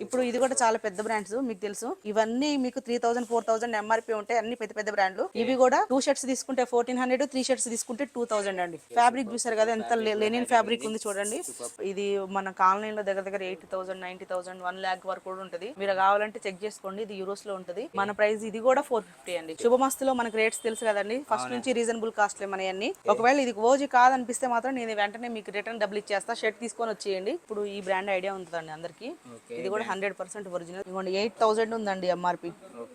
ఇప్పుడు ఇది కూడా చాలా పెద్ద బ్రాండ్స్ మీకు తెలుసు. ఇవన్నీ మీకు 3000 4000 ఎంఆర్పీ ఉంటాయి. అన్ని పెద్ద పెద్ద బ్రాండ్లు. ఇవి కూడా 2 షర్ట్స్ తీసుకుంటే 1400, 3 షర్ట్స్ తీసుకుంటే 2000 అండి. ఫ్యాబ్రిక్ చూసారు కదా ఎంత లెనిన్ ఫ్యాబ్రిక్ ఉంది చూడండి. ఇది మనకు ఆన్లైన్ లో దగ్గర దగ్గర 80,000 90,000 1 lakh వరకు కూడా ఉంటది. మీరు కావాలంటే చెక్ చేసుకోండి. ఇది యూరోస్ లో ఉంటది. మన ప్రైస్ ఇది కూడా 450 అండి. శుభమస్తులో మనకి రేట్స్ తెలుసు కదండి. ఫస్ట్ నుంచి రీజనబుల్ కాస్ట్ మనయన్ని. ఒకవేళ ఇది ఓజీ కాదనిపిస్తే మాత్రం నేను వెంటనే మీకు రిటర్న్ డబ్బులు ఇచ్చేస్తా. షర్ట్ తీసుకొని వచ్చేయండి. ఇప్పుడు ఈ బ్రాండ్ ఐడియా ఉంటుందండి అందరికి. ఇది కూడా 100% ఒరిజినల్. ఇదిగోండి 8000 ఉందండి ఎంఆర్పి.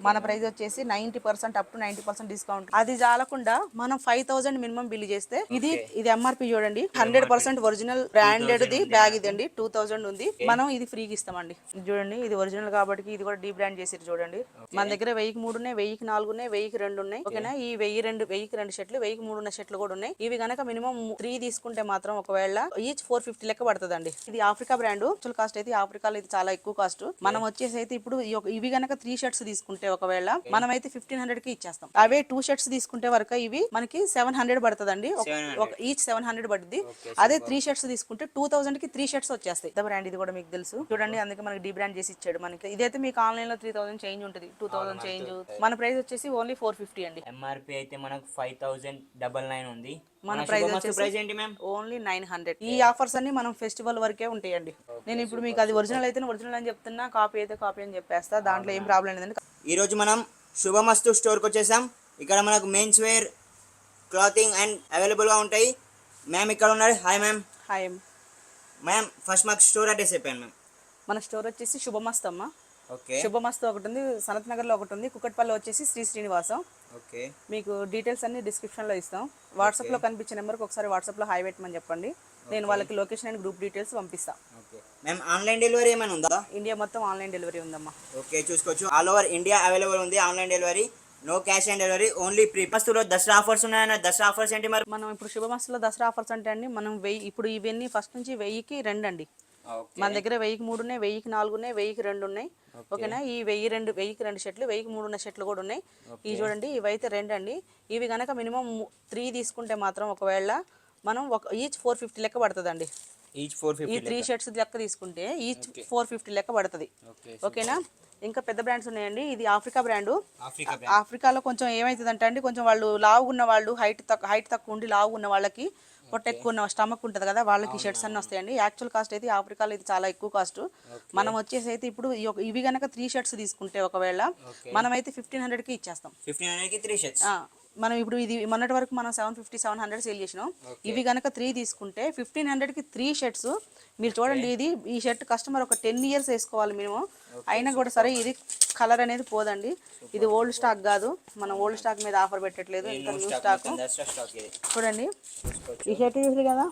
మన ప్రైస్ వచ్చేసి 90% అప్ టు 90% డిస్కౌంట్. అది చాలకుండా మనం 5000 మినిమం బిల్ చేస్తే ఇది ఎంఆర్పి చూడండి 100% ఒరిజినల్ బ్రాండెడ్ ది బ్యాగ్ ఇదండి. 2000 ఉంది. మనం ఇది ఫ్రీగా ఇస్తామండి. చూడండి ఇది ఒరిజినల్ కాబట్టి ఇది కూడా డీ బ్రాండ్ చేసి చూడండి. మన దగ్గర 1003 ఉన్నాయి, 1004 ఉన్నాయి, 1002 ఉన్నాయి. ఓకేనా. ఈ 1002 షర్ట్లు 1003 ఉన్న షర్ట్లు కూడా ఉన్నాయి. ఇవి గనక మినిమం 3 తీసుకుంటే మాత్రం ఒకవేళ ఈచ్ 450 లెక్క పడుతుందండి. ఇది ఆఫ్రికా బ్రాండ్. యాక్చువల్ కాస్ట్ అయితే ఆఫ్రికాలో ఇది చాలా ఎక్కువ కాస్ట్. మనం వచ్చేసి అయితే ఇప్పుడు ఇవి గనక 3 షర్ట్స్ తీసుకుంటే ఒకవేళ మనం అయితే 1500 కి ఇచ్చేస్తాం. అవే 2 షర్ట్స్ తీసుకుంటే వరకు ఇవి మనకి 700 పడుతుందండి. ఈచ్ 700 పడుద్ది. అదే 3 షర్ట్స్ తీసుకుంటే 2000 కి 3 షర్ట్స్ వచ్చేస్తాయి. బ్రాండ్ ఇది కూడా మీకు తెలుసు చూడండి. అందుకే మనకి డీ బ్రాండ్ చేసి ఇచ్చాడు. మనకి ఇదైతే మీకు ఆన్లైన్ లో 3000 చేంజ్ ఉంటుంది, 2000 చేంజ్. మన ప్రైస్ వచ్చేసి ఓన్లీ 450 అండి. ఎంఆర్పి అయితే మనకు 5099 ఉంది. మన ప్రైస్ వచ్చేసి ఏంటి మ్యామ్? ఓన్లీ 900. ఈ ఆఫర్స్ అన్ని మనం ఫెస్టివల్ వరకే ఉంటాయండి. నేను ఇప్పుడు మీకు అది ఒరిజినల్ అయితే ఒరిజినల్ అని చెప్తున్నా, కాపీ అయితే కాపీ అని చెప్పేస్తా. దాంట్లో ఏం ప్రాబ్లం లేదండి. ఈ రోజు మనం శుభమస్తు స్టోర్కి వచ్చేసాం. ఇక్కడ మనకు మెన్స్ వేర్ క్లాతింగ్ అండ్ అవైలబుల్గా ఉంటాయి. మ్యామ్ ఇక్కడ ఉన్నారు. Hi ma'am. Hi ma'am. First మాకు స్టోర్ అడ్రస్ చెప్పాను మ్యామ్. మన స్టోర్ వచ్చేసి శుభమస్తు అమ్మ. ఓకే. శుభమస్తు ఒకటి ఉంది, సనత్ నగర్లో ఒకటి ఉంది, కుక్కట్పల్లి వచ్చేసి శ్రీనివాసం. ఓకే. మీకు డీటెయిల్స్ అన్ని డిస్క్రిప్షన్లో ఇస్తాం. వాట్సాప్లో కనిపించే నెంబర్కి ఒకసారి వాట్సాప్లో హాయ్ పెట్టమని చెప్పండి. నేను వాళ్ళకి లొకేషన్ అండ్ గ్రూప్ డీటెయిల్స్ పంపిస్తాను. Okay ma'am. ఆన్లైన్ డెలివరీ ఏమైనా ఉందా? ఇండియా మొత్తం ఆన్లైన్ డెలివరీ ఉందమ్మా. ఓకే చూసుకోవచ్చు. ఆల్ ఓవర్ ఇండియా అవైలబుల్ ఉంది online delivery. No cash on delivery, only pre. మస్తులో దసరా ఆఫర్స్ ఉన్నాయన్న. దసరా ఆఫర్స్ ఏంటి మరి? మనం ఇప్పుడు శుభమస్తులో దసరా ఆఫర్స్ అంటే అండి మనం 1000 ఇప్పుడు ఇవన్నీ ఫస్ట్ నుంచి 1000కి 2 అండి. మన దగ్గర 1003 ఉన్నాయి, 1004 ఉన్నాయి, 1002 ఉన్నాయి. ఓకేనా. ఈ 1002 షర్ట్లు 1003 ఉన్న షర్ట్లు కూడా ఉన్నాయి. ఇవి చూడండి. ఇవైతే 2 అండి. ఇవి కనుక మినిమం 3 తీసుకుంటే మాత్రం ఒకవేళ మనం ఈచ్ 450 లెక్క పడుతుందండి. ఈచ్ 450. ఈ 3 షర్ట్స్ లెక్క తీసుకుంటే ఈచ్ 450 లెక్క పడుతుంది. ఓకేనా. ఇంకా పెద్ద బ్రాండ్స్ ఉన్నాయండి. ఇది ఆఫ్రికా బ్రాండ్. ఆఫ్రికాలో కొంచెం ఏమవుతుందంటే అండి, కొంచెం వాళ్ళు లావు ఉన్న వాళ్ళు, హైట్ తక్కువ ఉండి లావు ఉన్న వాళ్ళకి, పొట్ట ఎక్కువ ఉన్న స్టమక్ ఉంటుంది కదా, వాళ్ళకి షర్ట్స్ అన్నీ వస్తాయండి. యాక్చువల్ కాస్ట్ అయితే ఆఫ్రికాలో ఇది చాలా ఎక్కువ కాస్ట్. మనం వచ్చేసి అయితే ఇప్పుడు ఇవి కనుక 3 షర్ట్స్ తీసుకుంటే ఒకవేళ మనం అయితే 1500 కి ఇచ్చేస్తాం. 1500 కి 3 షర్ట్స్. మనం ఇప్పుడు ఇది మొన్నటి వరకు మనం 750 700 సేల్ చేసినాం. ఇవి కనుక 3 తీసుకుంటే 1500 కి 3 షర్ట్స్. మీరు చూడండి. ఈ షర్ట్ కస్టమర్ ఒక 10 years వేసుకోవాలి మినిమం. అయినా కూడా సరే ఇది కలర్ అనేది పోదండి. ఇది ఓల్డ్ స్టాక్ కాదు. మనం ఓల్డ్ స్టాక్ మీద ఆఫర్ పెట్టట్లేదు. ఇంకా న్యూ స్టాక్. చూడండి ఈ షర్ట్ చూసారు కదా,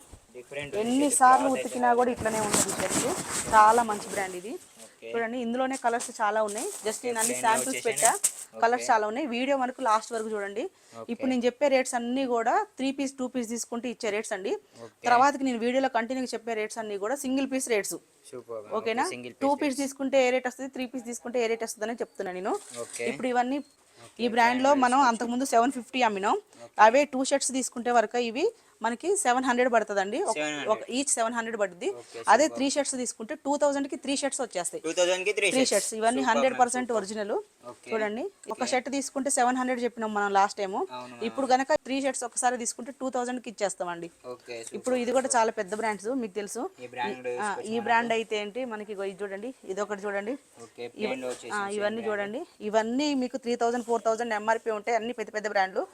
ఎన్నిసార్లు ఉతికినా కూడా ఇట్లనే ఉన్నది. ఈ షర్ట్ చాలా మంచి బ్రాండ్ ఇది. చూడండి ఇందులోనే కలర్స్ చాలా ఉన్నాయి. జస్ట్ నేను అన్ని శాంపిల్స్ పెట్టా. కలర్స్ చాలా ఉన్నాయి. వీడియో మనకు లాస్ట్ వరకు చూడండి. ఇప్పుడు నేను చెప్పే రేట్స్ అన్ని కూడా 3 పీస్ 2 పీస్ తీసుకుంటే ఇచ్చే రేట్స్ అండి. తర్వాతకి నేను వీడియోలో కంటిన్యూగా చెప్పే రేట్స్ అన్ని కూడా సింగిల్ పీస్ రేట్స్. ఓకేనా. 2 పీస్ తీసుకుంటే ఏ రేట్ వస్తుంది, 3 పీస్ తీసుకుంటే ఏ రేట్ వస్తుంది అని చెప్తున్నా నేను. ఇప్పుడు ఇవన్నీ ఈ బ్రాండ్ లో మనం అంతకుముందు 750 అమ్మినాం. అవే 2 షర్ట్స్ తీసుకుంటే వరకు ఇవి మనకి 700 పడుతుందండి. ఈచ్ 700 పడుద్ది. అదే 3 షర్ట్స్ తీసుకుంటే 2000 కి 3 షర్ట్స్ వచ్చేస్తాయి. 3 షర్ట్స్. ఇవన్నీ 100% ఒరిజినల్. చూడండి ఒక షర్ట్ తీసుకుంటే 700 చెప్పినాం మనం లాస్ట్ టైం. ఇప్పుడు గనక 3 షర్ట్స్ ఒకసారి తీసుకుంటే 2000 కి ఇచ్చేస్తామండి. ఇప్పుడు ఇది కూడా చాలా పెద్ద బ్రాండ్స్ మీకు తెలుసు. ఈ బ్రాండ్ అయితే ఏంటి మనకి ఇది చూడండి, ఇది ఒకటి చూడండి, ఇవన్నీ చూడండి. ఇవన్నీ మీకు 3000 4000 ఎంఆర్పీ ఉంటాయి. అన్ని పెద్ద పెద్ద బ్రాండ్లు.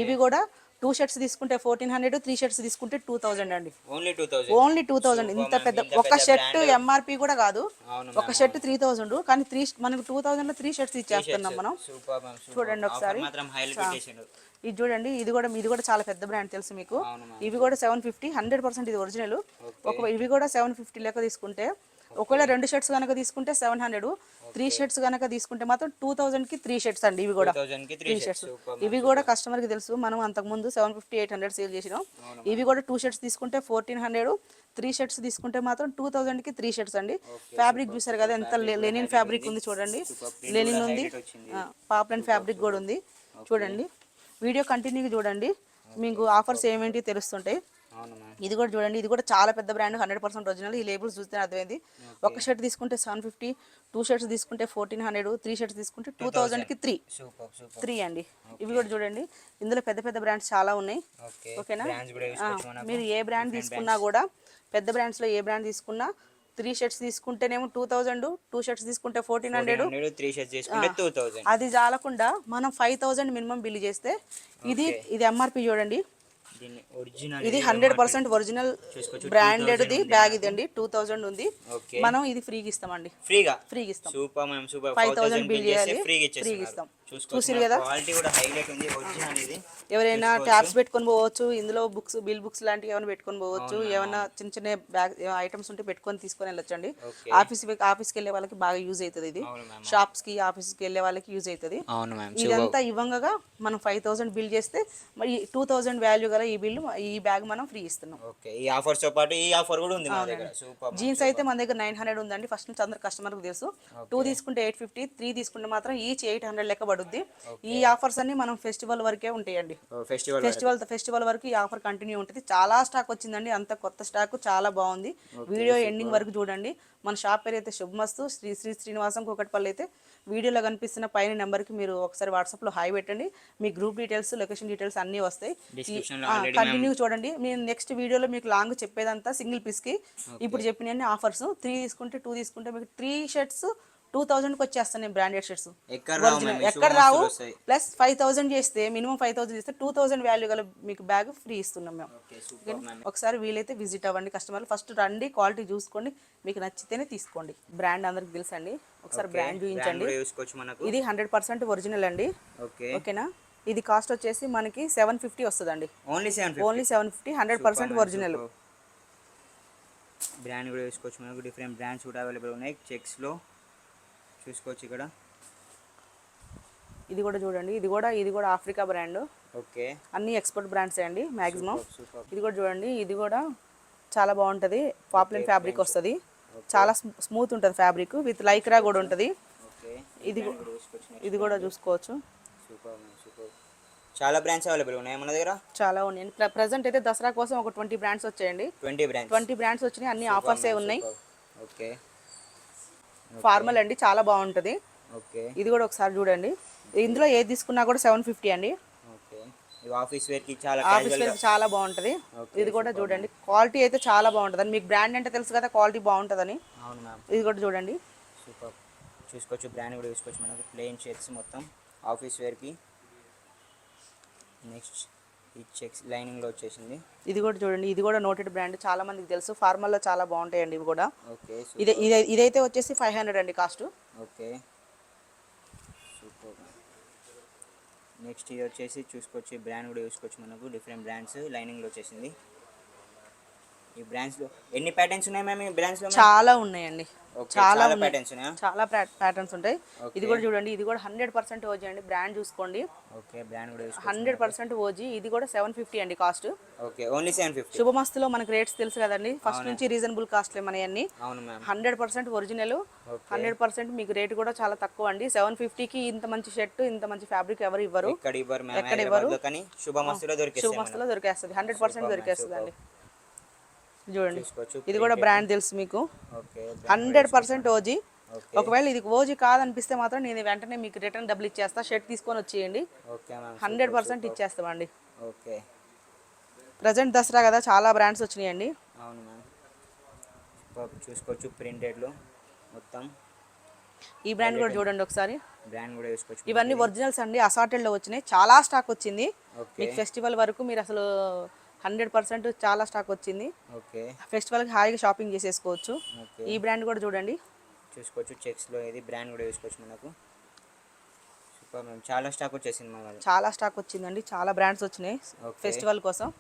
ఇవి కూడా 2 షర్ట్స్ తీసుకుంటే 1400, 3 షర్ట్స్ తీసుకుంటే 2000 అండి. ఓన్లీ 2000. ఇంత పెద్ద ఒక షర్ట్ ఎంఆర్పి కూడా కాదు. ఒక షర్ట్ 3000 కానీ మనకు 2000 లో 3 షర్ట్స్ ఇచ్చేస్తున్నాం మనం. చూడండి ఒకసారి. ఇది చూడండి. ఇది కూడా చాలా పెద్ద బ్రాండ్ తెలుసు మీకు. ఇవి కూడా 750 100% ఇది ఒరిజినల్. ఇవి కూడా 750 లెక్క తీసుకుంటే ఒకవేళ 2 షర్ట్స్ కనుక తీసుకుంటే 700, 3 షర్ట్స్ కనుక తీసుకుంటే మాత్రం 2000 కి 3 షర్ట్స్ అండి. ఇవి కూడా 3 షర్ట్స్. ఇవి కూడా కస్టమర్ కి తెలుసు. మనం అంతకుముందు 750 800 సేల్ చేసినాం. ఇవి కూడా 2 షర్ట్స్ తీసుకుంటే 1400, 3 షర్ట్స్ తీసుకుంటే మాత్రం 2000 కి 3 షర్ట్స్ అండి. ఫ్యాబ్రిక్ చూసారు కదా ఎంత లెనిన్ ఫ్యాబ్రిక్ ఉంది చూడండి. లెనిన్ ఉంది, పాప్లైన్ ఫ్యాబ్రిక్ కూడా ఉంది. చూడండి వీడియో కంటిన్యూగా చూడండి. మీకు ఆఫర్స్ ఏమేంటి తెలుస్తుంటాయి. అవును మ్యామ్. ఇది కూడా చూడండి, ఇది కూడా చాలా పెద్ద బ్రాండ్, 100% ఒరిజినల్. ఈ లేబుల్స్ చూస్తే అర్థమైంది. ఒక షర్ట్ తీసుకుంటే 750, 2 షర్ట్స్ తీసుకుంటే 1400, 3 షర్ట్స్ తీసుకుంటే 2000కి 3 సూపర్ సూపర్. 3 అండి. ఇవి కూడా చూడండి, ఇందులో పెద్ద పెద్ద బ్రాండ్స్ చాలా ఉన్నాయి. ఓకే. ఓకేనా? బ్రాండ్స్ కూడా చూసుకోవచ్చు మనకు. మీరు ఏ బ్రాండ్ తీసుకున్నా కూడా, పెద్ద బ్రాండ్స్లో ఏ బ్రాండ్ తీసుకున్నా 3 షర్ట్స్ తీసుకుంటేనేమో 2000, 2 షర్ట్స్ తీసుకుంటే 1400. 3 షర్ట్స్ తీసుకుంటే 2000. అది చాలకుండా మనం 5000 మినిమం బిల్ చేస్తే, ఇది ఎంఆర్పి చూడండి, దీన్ని ఒరిజినల్ ఇది 100% ఒరిజినల్ బ్రాండెడ్ది బ్యాగ్. ఇదండి 2000 ఉంది. ఓకే. మనం ఇది ఫ్రీగా ఇస్తామండి. ఫ్రీగా ఇస్తాం. Super ma'am super. 5000 బిల్ చేయాలి, ఫ్రీగా ఫ్రీగా ఇస్తాం. చూసుకోవచ్చు చూసిరు కదా, క్వాలిటీ కూడా హైలైట్ ఉంది. ఒరిజినల్ ఇది. ఎవరైనా ట్యాబ్స్ పెట్టుకొని పోవచ్చు, ఇందులో బుక్స్, బిల్ బుక్స్ లాంటివి ఏమైనా పెట్టుకొని పోవచ్చు. ఏమైనా చిన్న చిన్న బ్యాగ్ ఐటమ్స్ ఉంటే పెట్టుకొని తీసుకొని వెళ్ళొచ్చండి. ఆఫీస్కి వెళ్ళే వాళ్ళకి బాగా యూజ్ అవుతుంది ఇది. షాప్స్ కి, ఆఫీస్కి వెళ్ళే వాళ్ళకి యూజ్ అవుతుంది. ఇదంతా ఇవ్వంగా మనం 5000 బిల్ చేస్తే మరి 2000 వాల్యూ గల ఈ బ్యాగ్ మనం ఫ్రీ ఇస్తున్నాం. ఓకే. ఈ ఆఫర్స్ తో పాటు ఈ ఆఫర్ కూడా ఉంది మన దగ్గర. సూపర్. జీన్స్ అయితే మన దగ్గర 900 ఉందండి. ఫస్ట్ నుంచి అందరు కస్టమర్కి తెలుసు. 2 తీసుకుంటే 850, 3 తీసుకుంటే మాత్రం ఈచ్ 800 లెక్క పడుద్ది. ఈ ఆఫర్స్ అన్ని మనం ఫెస్టివల్ వరకే ఉంటాయండి. ఫెస్టివల్ వరకు ఈ ఆఫర్ కంటిన్యూ ఉంటుంది. చాలా స్టాక్ వచ్చిందండి, అంత కొత్త స్టాక్ చాలా బాగుంది. వీడియో ఎండింగ్ వరకు చూడండి. మన షాప్ పేరు అయితే శుభమస్తు, శ్రీ శ్రీనివాసం కూకట్పల్లి. అయితే వీడియోలో కనిపిస్తున్న పైన నెంబర్కి మీరు ఒకసారి వాట్సాప్లో హాయ్ పెట్టండి. మీ గ్రూప్ డీటెయిల్స్, లొకేషన్ డీటెయిల్స్ అన్నీ వస్తాయి. కంటిన్యూ చూడండి. నేను నెక్స్ట్ వీడియోలో మీకు లాంగ్ చెప్పేదంతా సింగిల్ పీస్కి. ఇప్పుడు చెప్పిన ఆఫర్స్ 3 తీసుకుంటే 2 తీసుకుంటే మీకు 3 షర్ట్స్ 2000కి వచ్చేస్తాను నేను. బ్రాండెడ్ షర్ట్స్ ఎక్కడ రావు. ప్లస్ 5000 చేస్తే, మినిమం 5000 చేస్తే 2000 వాల్యూ గల మీకు బ్యాగ్ ఫ్రీ ఇస్తున్నాం మేము. ఒకసారి వీలైతే విజిట్ అవ్వండి కస్టమర్లు. ఫస్ట్ రండి, క్వాలిటీ చూసుకోండి, మీకు నచ్చితేనే తీసుకోండి. బ్రాండ్ అందరికి తెలుసండి. ఒకసారి బ్రాండ్ చూపించండి. ఇది 100% ఒరిజినల్ అండి. ఓకేనా? ఇది కాస్ట్ వచ్చేసి మనకి 750 వస్తుందండి. Only 750, 100% original. బ్రాండ్ కూడా చూసుకోవచ్చు మనకు. డిఫరెంట్ బ్రాండ్స్ కూడా అవైలబుల్ ఉన్నాయి. చెక్స్లో చూసుకోవచ్చు ఇక్కడ. ఇది కూడా చూడండి, ఇది కూడా ఆఫ్రికా బ్రాండ్. ఓకే. అన్ని ఎక్స్పోర్ట్ బ్రాండ్సే అండి మ్యాక్సిమం. ఇది కూడా చూడండి, ఇది కూడా చాలా బాగుంటుంది. పాప్లిన్ ఫ్యాబ్రిక్ వస్తుంది, చాలా స్మూత్ ఉంటుంది ఫ్యాబ్రిక్, విత్ లైక్రా కూడా ఉంటుంది. ఇది కూడా చూసుకోవచ్చు. చాలా బ్రాండ్స్ అవైలబుల్ ఉన్నాయి మన దగ్గర. చాలా ఉన్నాయండి. ప్రజెంట్ అయితే దసరా కోసం ఒక 20 బ్రాండ్స్ వచ్చాయండి. 20 బ్రాండ్స్ వచ్చినాయి. అన్ని ఆఫర్సే ఉన్నాయి. ఓకే. ఫార్మల్ అండి, చాలా బాగుంటుంది. ఓకే. ఇది కూడా ఒకసారి చూడండి. ఇందులో ఏది తీసుకున్నా కూడా 750 అండి. ఓకే. ఇది ఆఫీస్ వేర్కి చాలా బాగుంటుంది. ఇది కూడా చూడండి, క్వాలిటీ అయితే చాలా బాగుంటుంది. మీకు బ్రాండ్ అంటే తెలుసు కదా, క్వాలిటీ బాగుంటుందని. అవును మ్యామ్. ఇది కూడా చూడండి, సూపర్. చూసుకోవచ్చు, బ్రాండ్ కూడా చూసుకోవచ్చు మనకు. ప్లెయిన్ షర్ట్స్ మొత్తం ఆఫీస్ వేర్కి. నెక్స్ట్ ఈ చెక్స్ లైనింగ్లో వచ్చేసింది. ఇది కూడా చూడండి, ఇది కూడా నోటెడ్ బ్రాండ్, చాలా మందికి తెలుసు. ఫార్మల్లో చాలా బాగుంటాయండి ఇవి కూడా. ఓకే. ఇదైతే వచ్చేసి 500 అండి కాస్ట్. ఓకే. సూపర్. నెక్స్ట్ ఇది వచ్చేసి చూసుకోవచ్చు, బ్రాండ్ కూడా చూసుకోవచ్చు మనకు. డిఫరెంట్ బ్రాండ్స్ లైనింగ్లో వచ్చేసింది. ఈ బ్రాండ్స్లో ఎన్ని ప్యాటర్న్స్ ఉన్నాయి మ్యామ్? ఈ బ్రాండ్స్లో చాలా ఉన్నాయండి, చాలా ప్యాటర్న్స్ ఉన్నాయి. చాలా ప్యాటర్న్స్ ఉంటాయి. ఇది కూడా చూడండి, ఇది కూడా 100% ఓజీ అండి. బ్రాండ్ చూసుకోండి. ఓకే. బ్రాండ్ కూడా 100% ఓజీ. ఇది కూడా 750 అండి కాస్ట్. ఓకే. ఓన్లీ 750. శుభమస్తులో మనకి రేట్స్ తెలుసు కదండి, ఫస్ట్ నుంచి రీజనబుల్ కాస్ట్లే మనయన్ని. అవును మ్యామ్. 100% ఒరిజినల్, 100% మీకు రేట్ కూడా చాలా తక్కువ అండి. 750కి ఇంత మంచి షర్ట్, ఇంత మంచి ఫ్యాబ్రిక్ ఎవరు ఇవ్వరు. ఎక్కడ ఇవ్వరు, కానీ శుభమస్తులో దొరికేస్తుంది. 100% దొరికేస్తుంది అండి. చూడండి, ఇది కూడా బ్రాండ్ తెలుసు మీకు. 100% ఓజీ. ఒకవేళ ఇది ఓజీ కాదనిపిస్తే మాత్రం నేను వెంటనే మీకు రిటర్న్ డబ్బులు ఇచ్చేస్తా. షర్ట్ తీసుకొని వచ్చేయండి. 100% ఇచ్చేస్తామండి. ఓకే. ప్రజెంట్ దసరా కదా, చాలా బ్రాండ్స్ వచ్చినాయండి. అవును మ్యామ్. చూసుకోవచ్చు ప్రింటెడ్లో మొత్తం. ఈ బ్రాండ్ కూడా చూడండి ఒకసారి. బ్రాండ్ కూడా చూసుకోవచ్చు. ఇవన్నీ ఒరిజినల్స్ అండి, అసార్టెడ్లో వచ్చినాయి. చాలా స్టాక్ వచ్చింది మీకు. ఫెస్టివల్ వరకు మీరు అసలు 100% చాలా స్టాక్ వచ్చింది. ఓకే. ఫెస్టివల్కి హాయిగా షాపింగ్ చేసేసుకోవచ్చు. ఈ బ్రాండ్ కూడా చూడండి, చూసుకోవచ్చు. చెక్స్లో ఇది బ్రాండ్ కూడా చూసుకోవచ్చు మనకు. Super ma'am. చాలా స్టాక్ వచ్చేసింది మనకు. చాలా స్టాక్ వచ్చిందండి, చాలా బ్రాండ్స్ వచ్చినాయి ఫెస్టివల్ కోసం.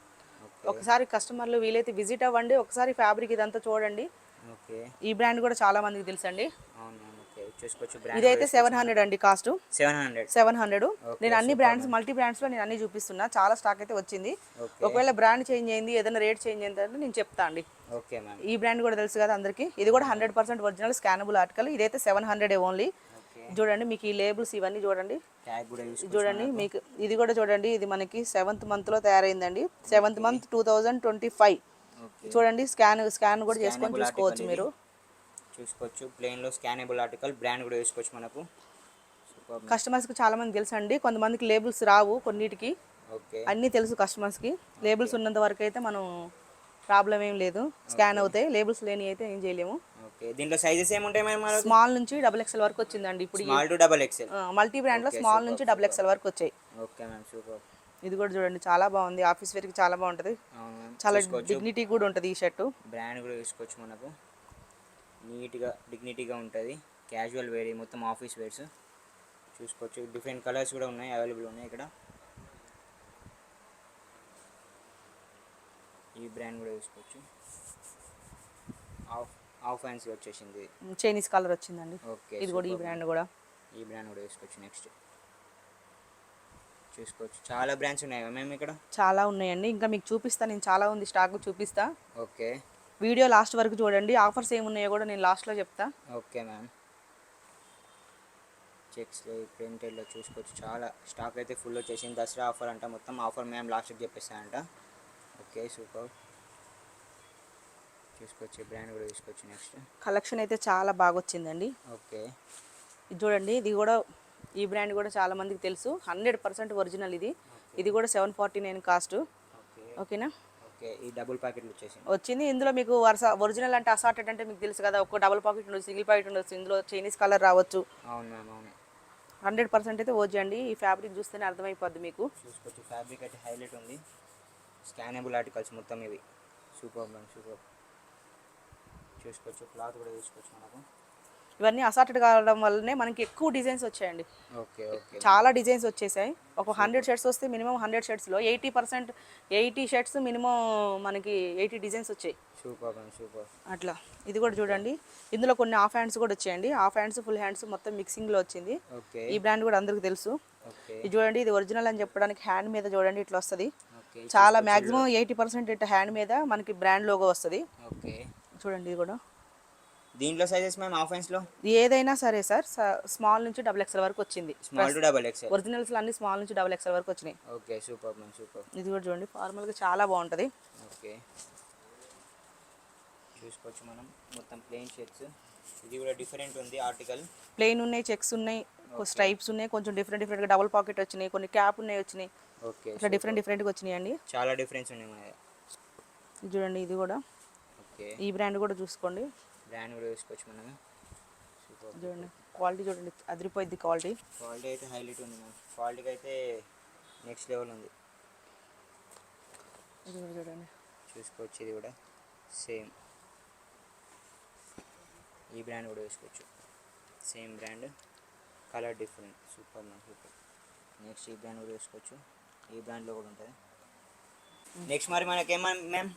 ఒకసారి కస్టమర్లు వీలైతే విజిట్ అవ్వండి, ఒకసారి ఫ్యాబ్రిక్ ఇదంతా చూడండి. ఓకే. ఈ బ్రాండ్ కూడా చాలా మందికి తెలుసండి. అవును. చూసుకోవచ్చు. ఇదైతే 700 అండి కాస్ట్. 700. నేను అన్ని బ్రాండ్స్, మల్టీ బ్రాండ్స్ లో నేను అన్ని చూపిస్తున్నా. చాలా స్టాక్ అయితే వచ్చింది. ఒకవేళ బ్రాండ్ చేంజ్ అయింది, ఏదైనా రేట్ చేంజ్ అయింది అంటే నేను చెప్తా అండి. Okay ma'am. ఈ బ్రాండ్ కూడా తెలుసు కదా అందరికి. ఇది కూడా 100% ఒరిజినల్ స్కానబుల్ ఆర్టికల్. ఇదైతే 700 ఓన్లీ. ఓకే, చూడండి మీకు ఈ లేబుల్స్ ఇవన్నీ చూడండి. ట్యాగ్ కూడా చూసుకోవచ్చు చూడండి మనకు. మీకు ఇది కూడా చూడండి, ఇది మనకి 7th మంత్లో తయారైందండి. 7th month 2025. ఓకే, చూడండి స్కాన్ కూడా చేసుకొని స్కానబుల్ చూసుకోవచ్చు ఆర్టికల్ మీరు. చూసుకోవచ్చు. ప్లెయిన్లో స్కానబుల్ ఆర్టికల్, బ్రాండ్ కూడా చూసుకోవచ్చు మనకు. సూపర్. కస్టమర్స్కి చాలా మంది తెలుసు అండి, కొంతమందికి లేబుల్స్ రావు కొన్నిటికి. ఓకే, అన్నీ తెలుసు కస్టమర్స్కి. లేబుల్స్ ఉన్నంత వరకు అయితే మనం ప్రాబ్లం ఏం లేదు, స్కాన్ అవుతాయి. లేబుల్స్ లేని అయితే ఏం చేయలేము. ఓకే. దీంట్లో సైజెస్ ఏముంటాయి మేడం మనకు? స్మాల్ నుంచి XXL వరకు వచ్చిందండి ఇప్పుడు. Small to double XL. Multi బ్రాండ్లో స్మాల్ నుంచి XXL వరకు వచ్చాయి. Okay ma'am, super. ఇది కూడా చూడండి చాలా బాగుంది, ఆఫీస్ వేర్కి చాలా బాగుంటుంది. అవును మ్యామ్, చాలా చూసుకోవచ్చు. డిగ్నిటీ కూడా ఉంటుంది ఈ షర్టు. బ్రాండ్ కూడా చూసుకోవచ్చు మనకు. నీట్గా డిగ్నిటీగా ఉంటుంది. క్యాజువల్ వేర్, మొత్తం ఆఫీస్ వేర్స్ చూసుకోవచ్చు. డిఫరెంట్ కలర్స్ కూడా ఉన్నాయి, అవైలబుల్ ఉన్నాయి ఇక్కడ. ఈ బ్రాండ్ కూడా చూసుకోవచ్చు. ఆఫ్ ఫ్యాన్సీ వచ్చేసింది, చైనీస్ కలర్ వచ్చిందండి. ఓకే. ఇది కూడా ఈ బ్రాండ్ కూడా చూసుకోవచ్చు. నెక్స్ట్ చూసుకోవచ్చు. చాలా బ్రాండ్స్ ఉన్నాయి మేము ఇక్కడ. చాలా ఉన్నాయండి, ఇంకా మీకు చూపిస్తాను నేను. చాలా ఉంది స్టాక్, చూపిస్తా. ఓకే, వీడియో లాస్ట్ వరకు చూడండి. ఆఫర్స్ ఏమున్నాయో కూడా నేను లాస్ట్లో చెప్తా. Okay ma'am. చెక్స్లో ప్రింటెడ్లో చూసుకోవచ్చు. చాలా స్టాక్ అయితే ఫుల్ వచ్చేసింది. దసరా ఆఫర్ అంట, మొత్తం ఆఫర్ మేము లాస్ట్కి చెప్పేస్తానంట. Okay, super. చూసుకోవచ్చు. బ్రాండ్ కూడా చూసుకోవచ్చు. నెక్స్ట్ కలెక్షన్ అయితే చాలా బాగా వచ్చిందండి. ఓకే, ఇది చూడండి, ఇది కూడా ఈ బ్రాండ్ కూడా చాలా మందికి తెలుసు. 100% ఒరిజినల్ ఇది. ఇది కూడా 749 కాస్ట్. ఓకే, ఓకేనా. ఓకే. ఈ డబుల్ ప్యాకెట్లు వచ్చింది. ఇందులో మీకు ఒరిజినల్ అంటే అసార్టెడ్ అంటే మీకు తెలుసు కదా, ఒక డబుల్ పాకెట్ ఉండొచ్చు, సింగిల్ పాకెట్ ఉండొచ్చు. ఇందులో చైనీస్ కలర్ రావచ్చు. అవును మ్యామ్, అవును. 100% అయితే ఓజీ అండి. ఈ ఫ్యాబ్రిక్ చూస్తేనే అర్థమైపోద్ది మీకు. చూసుకోవచ్చు. ఫ్యాబ్రిక్ అయితే హైలైట్ ఉంది. స్కానబుల్ ఆర్టికల్స్ మొత్తం ఇవి. Super ma'am, super. చూసుకోవచ్చు. క్లాత్ కూడా చూసుకోవచ్చు మనకు. ఇవన్నీ అసార్టెడ్ కావడం వల్లనే మనకి ఎక్కువ డిజైన్స్ వచ్చాయండి. Okay, okay. చాలా డిజైన్స్ వచ్చేసాయి. ఒక 100 షర్ట్స్ వస్తే మినిమం 100 షర్ట్స్లో 80 షర్ట్స్ మినిమం మనకి 80 డిజైన్స్ వచ్చాయి. Super ma'am, super. అట్లా. ఇది కూడా చూడండి, ఇందులో కొన్ని హాఫ్ హ్యాండ్స్ కూడా వచ్చాయండి. హాఫ్ హ్యాండ్స్, ఫుల్ హ్యాండ్స్ మొత్తం మిక్సింగ్లో వచ్చింది. ఓకే, ఈ బ్రాండ్ కూడా అందరికీ తెలుసు. ఓకే, ఇది చూడండి, ఇది ఒరిజినల్ అని చెప్పడానికి హ్యాండ్ మీద చూడండి ఇట్లా వస్తుంది. ఓకే. చాలా మ్యాక్సిమం 80% ఇట్లా హ్యాండ్ మీద మనకి బ్రాండ్ లోగో వస్తుంది. ఓకే. చూడండి ఇది కూడా. దీంట్లో సైజెస్ మేము ఆఫెన్స్లో ఏదైనా సరే సార్, స్మాల్ నుంచి XXL వరకు వచ్చింది. Small to double XL. Originals అన్ని స్మాల్ నుంచి XXL వరకు వచ్చినాయి. Okay, super ma'am, super. ఇది కూడా చూడండి, ఫార్మల్గా చాలా బాగుంటుంది. ఓకే, చూసుకోవచ్చు మనం. మొత్తం ప్లెయిన్ షర్ట్స్. ఇది కూడా డిఫరెంట్ ఉంది ఆర్టికల్. ప్లెయిన్ ఉన్నాయి, చెక్స్ ఉన్నాయి, స్ట్రైప్స్ ఉన్నాయి, కొంచెం డిఫరెంట్గా డబుల్ పాకెట్ వచ్చినాయి, కొన్ని క్యాప్ ఉన్నాయి వచ్చినాయి. ఓకే, ఇట్లా డిఫరెంట్గా వచ్చినాయి అండి. చాలా డిఫరెన్స్ ఉన్నాయి మన. ఇది చూడండి, ఇది కూడా. ఓకే, ఈ బ్రాండ్ కూడా చూసుకోండి. బ్రాండ్ కూడా చూసుకోవచ్చు మనం. సూపర్. చూడండి క్వాలిటీ చూడండి, అదిరిపోయింది క్వాలిటీ. క్వాలిటీ అయితే హైలైట్ ఉంది మ్యామ్. క్వాలిటీకి అయితే నెక్స్ట్ లెవెల్ ఉంది. ఇది కూడా చూడండి, చూసుకోవచ్చు. ఇది కూడా సేమ్. ఈ బ్రాండ్ కూడా చూసుకోవచ్చు. Same brand, colour different. Super ma'am, super. Next ఈ బ్రాండ్ కూడా చూసుకోవచ్చు. ఈ బ్రాండ్లో కూడా ఉంటుంది. నెక్స్ట్ మరి మనకేమన్నా మ్యామ్?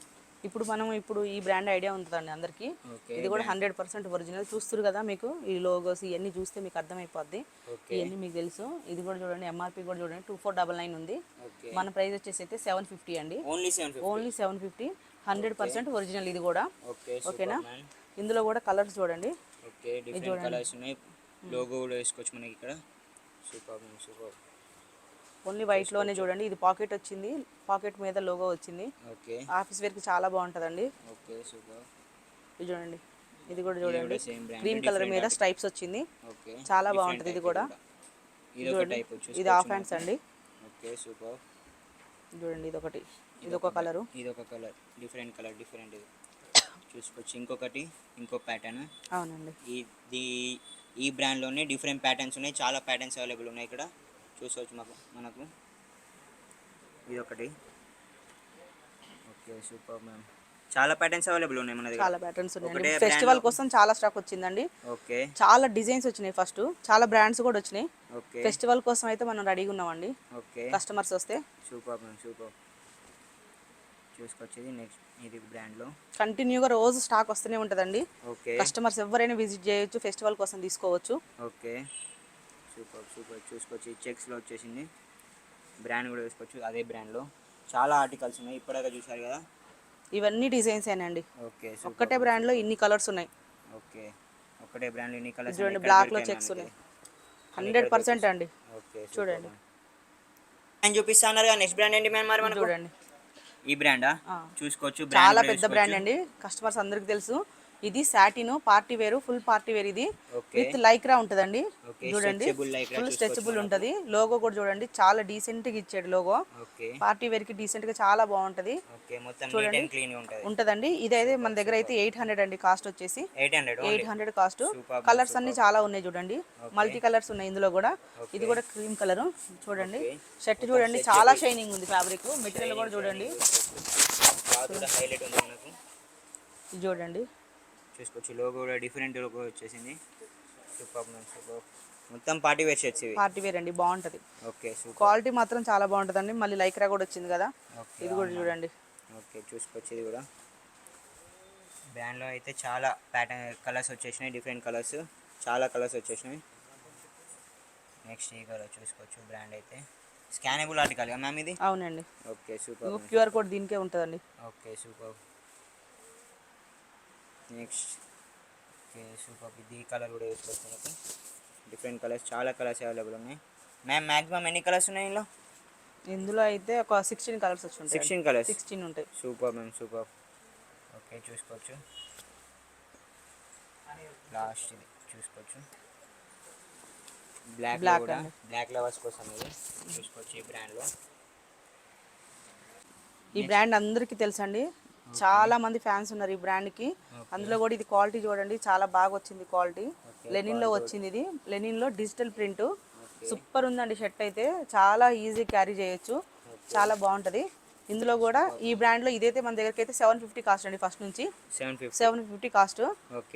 ఇప్పుడు ఈ బ్రాండ్ ఐడియా ఉంటుందండి అందరికీ. ఓకే, ఇది కూడా 100% ఒరిజినల్. చూస్తారు కదా మీకు ఈ లోగోస్ ఇవన్నీ చూస్తే మీకు అర్థమైపోద్ది. ఓకే, ఇవన్నీ మీకు తెలుసు. ఇది కూడా చూడండి, ఎంఆర్పి కూడా చూడండి 2499 ఉంది. ఓకే. మన ప్రైస్ వచ్చేసి అయితే 750 అండి. ఓన్లీ 750. ఓన్లీ 750. 100% ఒరిజినల్ ఇది కూడా. ఓకే, ఓకేనా. Super ma'am. ఇందులో కూడా కలర్స్ చూడండి. ఓకే, డిఫరెంట్ కలర్స్ ఉన్నాయి. లోగో కూడా వేసుకోవచ్చు మనకి ఇక్కడ. Super ma'am, super. ఓన్లీ వైట్లోనే చూడండి. ఇది పాకెట్ వచ్చింది, పాకెట్ మీద లోగో వచ్చింది. ఓకే, ఆఫీస్ వేర్కి చాలా బాగుంటుందండి. Okay, super. ఇది చూడండి, ఇది కూడా చూడండి, సేమ్ బ్రాండ్, క్రీమ్ కలర్ మీద స్ట్రైప్స్ వచ్చింది. ఓకే, చాలా బాగుంటుంది ఇది కూడా. ఇది ఒక టైప్ వచ్చేసి. ఇది హాఫ్ హ్యాండ్స్ అండి. Okay, super. చూడండి, ఇదొకటి, ఇదొక కలరు. ఇది ఒక కలర్, డిఫరెంట్ కలర్, డిఫరెంట్. ఇది చూసుకోవచ్చు. ఇంకొకటి, ఇంకో ప్యాటర్న్. అవునండి. ఈ బ్రాండ్లోనే డిఫరెంట్ ప్యాటర్న్స్ ఉన్నాయి. చాలా ప్యాటర్న్స్ అవైలబుల్ ఉన్నాయి ఇక్కడ. చూసుకోవచ్చు మనకు. ఇది ఒకటి. Okay, super ma'am. చాలా ప్యాటర్న్స్ అవైలబుల్ ఉన్నాయి మన దగ్గర. చాలా ప్యాటర్న్స్ ఉన్నాయి. ఫెస్టివల్ కోసం చాలా స్టాక్ వచ్చిందండి. ఓకే, చాలా డిజైన్స్ వచ్చినాయి. ఫస్ట్ చాలా బ్రాండ్స్ కూడా వచ్చినాయి. ఓకే, ఫెస్టివల్ కోసం అయితే మనం రెడీగా ఉన్నామండి. ఓకే, కస్టమర్స్ వస్తే. Super ma'am, super. చూసుకొచ్చేది నెక్స్ట్ ఇది బ్రాండ్లో కంటిన్యూగా రోజు స్టాక్ వస్తూనే ఉంటుందండి. ఓకే, కస్టమర్స్ ఎవరైనా విజిట్ చేయొచ్చు, ఫెస్టివల్ కోసం తీసుకోవచ్చు. Okay, super, super. చూసుకోవచ్చు. ఈ చెక్స్లో వచ్చేసింది. బ్రాండ్ కూడా చూసుకోవచ్చు. అదే బ్రాండ్లో చాలా ఆర్టికల్స్ ఉన్నాయి. ఇప్పటిదాకా చూసారు కదా, ఇవన్నీ డిజైన్స్ ఏనండి. ఓకే, ఒక్కటే బ్రాండ్లో ఇన్ని కలర్స్ ఉన్నాయి. ఓకే, ఒకటే బ్రాండ్లో ఇన్ని కలర్స్. చూడండి, బ్లాక్లో చెక్స్ ఉన్నాయి. 100% అండి. ఓకే చూడండి. నేను చూపిస్తా అన్నారు నెక్స్ట్ బ్రాండ్ ఏంటి మ్యామ్ మరి మనకు? చూడండి ఈ బ్రాండా ఆ. చూసుకోవచ్చు, బ్రాండ్ చాలా కూడా పెద్ద బ్రాండ్ చూసుకోవచ్చు. అండి, కస్టమర్స్ అందరికి తెలుసు. ఇది సాటిన్ పార్టీ వేరు, ఫుల్ పార్టీ వేర్. ఇది ఓకే విత్ లైక్రా ఉంటుందండి. ఓకే చూడండి స్ట్రెచబుల్ లైక్రా ఫుల్ చూసుకోవచ్చు స్ట్రెచబుల్ మనకు. ఉంటుంది. లోగో కూడా చూడండి చాలా డీసెంట్గా ఇచ్చాడు లోగో. ఓకే పార్టీ వేర్కి డీసెంట్గా చాలా బాగుంటుంది. ఓకే మొత్తం నీట్ చూడండి అండ్ క్లీన్ ఉంటుంది. ఉంటుందండి. ఇదైతే మన దగ్గర అయితే 800 అండి కాస్ట్ వచ్చేసి. 800 ఓన్లీ. 800 కాస్ట్. సూపర్ కలర్స్ అన్ని చాలా ఉన్నాయి చూడండి, ఓకే మల్టీ కలర్స్ ఉన్నాయి ఇందులో కూడా. ఓకే ఇది కూడా క్రీమ్ కలర్. చూడండి ఓకే షర్ట్ మొత్తం చూడండి stretchable. చాలా షైనింగ్ ఉంది, ఫ్యాబ్రిక్ మెటీరియల్ కూడా చూడండి. క్లాత్ కూడా హైలైట్ ఉంది మనకు. ఇది చూడండి చూసుకోవచ్చు లోగో కూడా డిఫరెంట్ లోగో వచ్చేసింది. Super ma'am super. మొత్తం పార్టీ వేర్ షర్ట్స్ ఇవి. పార్టీ వేర్ అండి, బాగుంటుంది. Okay super. క్వాలిటీ మాత్రం చాలా బాగుంటుందండి. మళ్ళీ లైక్రా కూడా వచ్చింది కదా, ఓకే ఇది కూడా చూడండి. ఓకే చూసుకోవచ్చు ఇది కూడా. బ్రాండ్లో అయితే చాలా ప్యాటర్న్ కలర్స్ వచ్చేసినాయి, డిఫరెంట్ కలర్స్, చాలా కలర్స్ వచ్చేసినాయి. నెక్స్ట్ ఈ కలర్ చూసుకోవచ్చు. బ్రాండ్ అయితే స్కానబుల్ ఆర్టికల్ కదా మ్యామ్ ఇది? అవునండి. Okay super. క్యూఆర్ కోడ్ దీనికే ఉంటుందండి. Okay super. Next okay super. ఇది ఈ కలర్ కూడా వేసుకోవచ్చు మనకు. డిఫరెంట్ కలర్స్, చాలా కలర్స్ అవైలబుల్ ఉన్నాయి. మ్యామ్ మ్యాక్సిమం ఎన్ని కలర్స్ ఉన్నాయి ఇందులో? ఇందులో అయితే ఒక 16 కలర్స్ వచ్చి ఉంటాయి. 16 కలర్స్. 16 ఉంటాయి. Super ma'am super. ఓకే చూసుకోవచ్చు. లాస్ట్ ఇది చూసుకోవచ్చు. బ్లాక్ కూడా బ్లాక్ లవర్స్ కోసం ఇది చూసుకోవచ్చు. ఈ బ్రాండ్లో ఈ బ్రాండ్ అందరికీ తెలుసండి, చాలా మంది ఫ్యాన్స్ ఉన్నారు ఈ బ్రాండ్కి. అందులో కూడా ఇది క్వాలిటీ చూడండి చాలా బాగా వచ్చింది క్వాలిటీ. లెనిన్లో వచ్చింది ఇది, లెనిన్లో డిజిటల్ ప్రింట్. సూపర్ ఉందండి షర్ట్ అయితే, చాలా ఈజీ క్యారీ చేయొచ్చు, చాలా బాగుంటుంది. ఇందులో కూడా ఈ బ్రాండ్లో ఇదైతే మన దగ్గరికి అయితే 750 కాస్ట్ అండి. ఫస్ట్ నుంచి 750 కాస్ట్.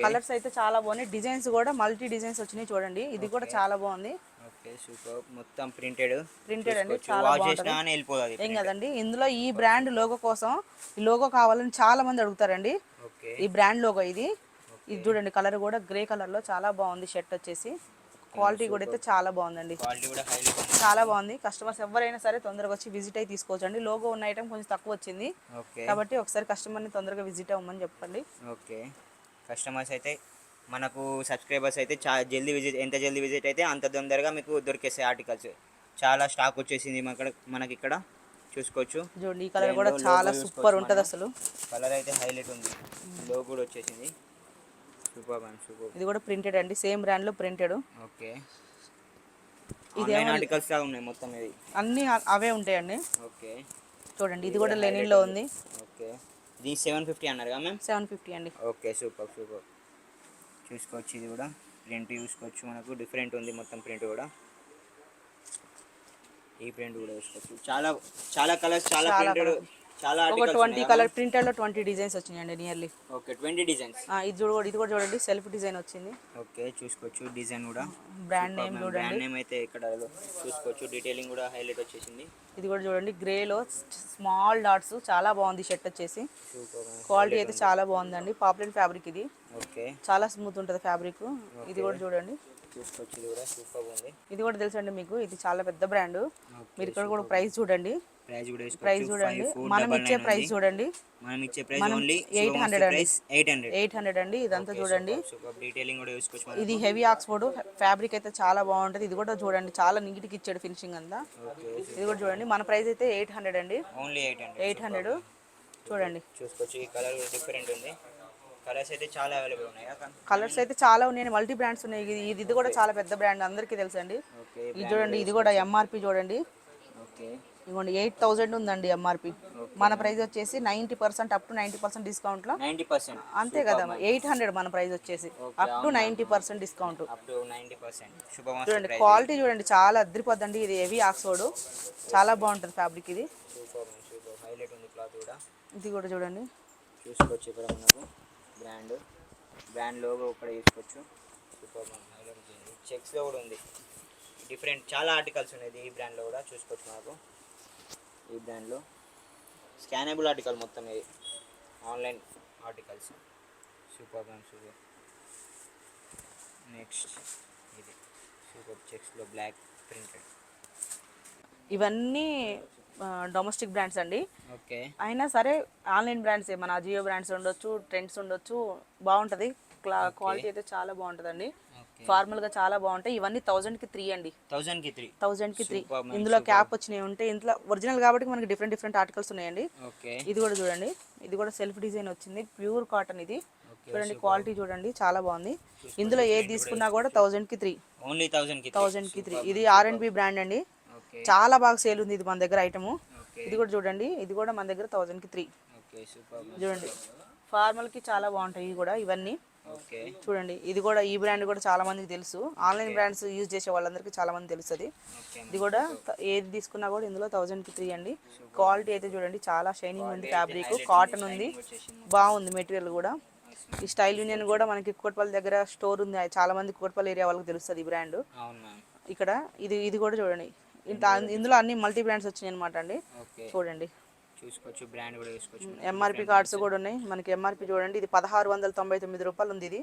కలర్స్ అయితే చాలా బాగున్నాయి, డిజైన్స్ కూడా మల్టీ డిజైన్స్ వచ్చినాయి చూడండి. ఇది కూడా చాలా బాగుంది. Okay super. మొత్తం ప్రింటెడ్ అండి, చాలా బాగుంటుంది. ఏం కదండి. ఇందులో ఈ బ్రాండ్ లోగో కోసం ఈ లోగో కావాలని చాలా మంది అడుగుతారండి. ఈ బ్రాండ్ లోగో ఇది చూడండి. కలర్ కూడా గ్రే కలర్ లో చాలా బాగుంది షర్ట్ వచ్చేసి. క్వాలిటీ కూడా అయితే చాలా బాగుందండి, చాలా బాగుంది. కస్టమర్స్ ఎవరైనా సరే తొందరగా వచ్చి విజిట్ అయ్యి తీసుకోవచ్చు అండి. లోగో ఉన్న ఐటమ్ కొంచెం తక్కువ వచ్చింది కాబట్టి ఒకసారి కస్టమర్ని తొందరగా విజిట్ అవ్వమని చెప్పండి. ఓకే కస్టమర్స్ అయితే మనకు సబ్స్క్రైబర్స్ అయితే జల్దీ విజిట్, ఎంత జల్దీ విజిట్ అయితే అంత తొందరగా మీకు దొరికేస్తాయి ఆర్టికల్స్. చాలా స్టాక్ వచ్చేసింది మనకి ఇక్కడ చూసుకోవచ్చు. చూడండి ఈ కలర్ కూడా చాలా సూపర్ ఉంటుంది అసలు. కలర్ అయితే హైలైట్ ఉంది, లోగో కూడా వచ్చేసింది. Super ma'am super. ఇది కూడా ప్రింటెడ్ అండి, సేమ్ బ్రాండ్ లో ప్రింటెడ్. ఓకే ఆన్లైన్ ఆర్టికల్స్ లా ఉన్నాయి మొత్తం, ఇది అన్ని అవే ఉంటాయండి. ఓకే చూడండి ఇది కూడా లెనిన్ లో ఉంది. ఓకే ఇది 750 అన్నారు కదా మ్యామ్? 750 అండి. Okay super super. చూసుకోవచ్చు ఇది కూడా ప్రింట్ చూసుకోవచ్చు, మనకు డిఫరెంట్ ఉంది మొత్తం ప్రింట్ కూడా. ఈ ప్రింట్ కూడా చూసుకోవచ్చు. చాలా చాలా కలర్స్, చాలా ప్రింటెడ్, చాలా ఒక 20 కలర్ ప్రింటెడ్ లో 20 డిజైన్స్ వచ్చినాయండి నియర్లీ. Okay 20 designs. ఇది కూడా చూడండి సెల్ఫ్ డిజైన్ వచ్చింది. ఓకే చూసుకోవచ్చు డిజైన్ కూడా. బ్రాండ్ నేమ్ చూడండి, బ్రాండ్ నేమ్ అయితే ఇక్కడ చూసుకోవచ్చు. డీటెయిలింగ్ కూడా హైలైట్ వచ్చేసింది. ఇది కూడా చూడండి గ్రే లో స్మాల్ డాట్స్, చాలా బాగుంది షర్ట్ వచ్చేసి. క్వాలిటీ అయితే చాలా బాగుందండి, పాపులర్ ఫ్యాబ్రిక్ ఇది. ఓకే చాలా స్మూత్ ఉంటుంది ఫ్యాబ్రిక్. ఇది కూడా చూడండి చూసుకోవచ్చు, ఇది కూడా సూపర్ ఉంది. ఇది కూడా తెలుసండి మీకు, ఇది చాలా పెద్ద బ్రాండ్. మీరు ఇక్కడ కూడా ప్రైస్ చూడండి, ప్రైస్ చూడండి. మనం ఇచ్చే ప్రైస్ చూడండి, మనం ఇచ్చే ప్రైస్ ఓన్లీ 800 అండి. 800 800 అండి. ఇదంతా చూడండి, డీటెయిలింగ్ కూడా చూసుకోవచ్చు. ఇది హెవీ ఆక్స్ఫోర్డ్ ఫ్యాబ్రిక్ అయితే చాలా బాగుంటుంది. ఇది కూడా చూడండి చాలా నీట్ గా ఇచ్చాడు ఫినిషింగ్ అంతా. ఇది కూడా చూడండి, మన ప్రైస్ అయితే 800 అండి, ఓన్లీ 800 చూడండి. చూసుకోవచ్చు ఈ కలర్ కూడా డిఫరెంట్ ఉంది. కలర్స్ అయితే చాలా అవైలబుల్ ఉన్నాయి, కలర్స్ అయితే చాలా ఉన్నాయి, మల్టీ బ్రాండ్స్ ఉన్నాయి. ఇది కూడా చాలా పెద్ద బ్రాండ్, అందరికీ తెలుసండి. ఇది చూడండి, ఇది కూడా ఎంఆర్పి చూడండి. ఓకే ఇదిగోండి 8000 ఉందండి ఎంఆర్పి. మన ప్రైస్ వచ్చేసి 90% అప్ టు 90% డిస్కౌంట్లో 90%. అంతే కదా, 800 మన ప్రైస్ వచ్చేసి అప్ టు 90% డిస్కౌంట్. చూడండి క్వాలిటీ చూడండి చాలా అద్దరిపోద్దండి. ఇది హెవీ ఆక్స్ఫోర్డ్, చాలా బాగుంటుంది ఫ్యాబ్రిక్ ఇది. ఇది కూడా చూడండి చూసుకోవచ్చు. ఇక్కడ మనకు బ్రాండ్ లోగో ఇక్కడ చూసుకోవచ్చు. సూపర్ చెక్స్లో కూడా ఉంది, డిఫరెంట్ చాలా ఆర్టికల్స్ ఉన్నాయి ఈ బ్రాండ్లో కూడా చూసుకోవచ్చు. మనకు ఈ బ్రాండ్లో స్కానబుల్ ఆర్టికల్ మొత్తం, ఇది online articles. Super ma'am super. Next ఇది సూపర్ చెక్స్లో బ్లాక్ ప్రింటెడ్. ఇవన్నీ డొమెస్టిక్ బ్రాండ్స్ అండి. ఓకే అయినా సరే ఆన్లైన్ బ్రాండ్స్, మన అజియో బ్రాండ్స్ ఉండొచ్చు, ట్రెండ్స్ ఉండొచ్చు, బాగుంటుంది. క్వాలిటీ అయితే చాలా బాగుంటుందండి. ఫార్మల్గా చాలా బాగుంటాయి. ఇవన్నీ 1000కి 3 అండి. 1000కి 3. 1000కి 3. Superb, man. ఇందులో Superb. క్యాప్ వచ్చినాయి ఉంటాయి. ఇంట్లో ఒరిజినల్ కాబట్టి మనకి డిఫరెంట్ ఆర్టికల్స్ ఉన్నాయండి. ఓకే ఇది కూడా చూడండి, ఇది కూడా సెల్ఫ్ డిజైన్ వచ్చింది, ప్యూర్ కాటన్ ఇది. ఓకే. చూడండి క్వాలిటీ చూడండి చాలా బాగుంది. ఇందులో ఏది తీసుకున్నా కూడా 1000కి 3. ఓన్లీ 1000కి 1000కి 3. ఇది R&B బ్రాండ్ అండి. ఓకే చాలా బాగా సేల్ ఉంది ఇది మన దగ్గర ఐటము. ఓకే ఇది కూడా చూడండి, ఇది కూడా మన దగ్గర 1000కి 3. ఓకే. సూపర్. చూడండి ఫార్మల్కి చాలా బాగుంటాయి ఇవి కూడా. ఇవన్నీ ఓకే చూడండి, ఇది కూడా ఈ బ్రాండ్ కూడా చాలా మందికి తెలుసు. ఆన్లైన్ బ్రాండ్స్ యూజ్ చేసే వాళ్ళందరికీ చాలా మంది తెలుస్తుంది. ఓకే. ఇది కూడా ఏది తీసుకున్నా కూడా ఇందులో 1000కి 3 అండి. క్వాలిటీ అయితే చూడండి చాలా షైనింగ్ ఉంది, ఫ్యాబ్రిక్ కాటన్ ఉంది, బాగుంది మెటీరియల్ కూడా. ఈ స్టైల్ యూనియన్ కూడా మనకి కుక్కట్పల్లి దగ్గర స్టోర్ ఉంది, చాలా మంది కుక్కట్పల్లి ఏరియా వాళ్ళకి తెలుస్తుంది ఈ బ్రాండ్. అవును మ్యామ్. ఇక్కడ ఇది కూడా చూడండి, ఇందులో అన్ని మల్టీ బ్రాండ్స్ వచ్చినాయి అనమాట అండి. ఓకే. చూడండి చూసుకోవచ్చు, బ్రాండ్ కూడా చూసుకోవచ్చు. ఎంఆర్పి కార్డ్స్ కూడా ఉన్నాయి మనకి. ఎంఆర్పి చూడండి, ఇది 1699 రూపాయలు ఉంది. ఇది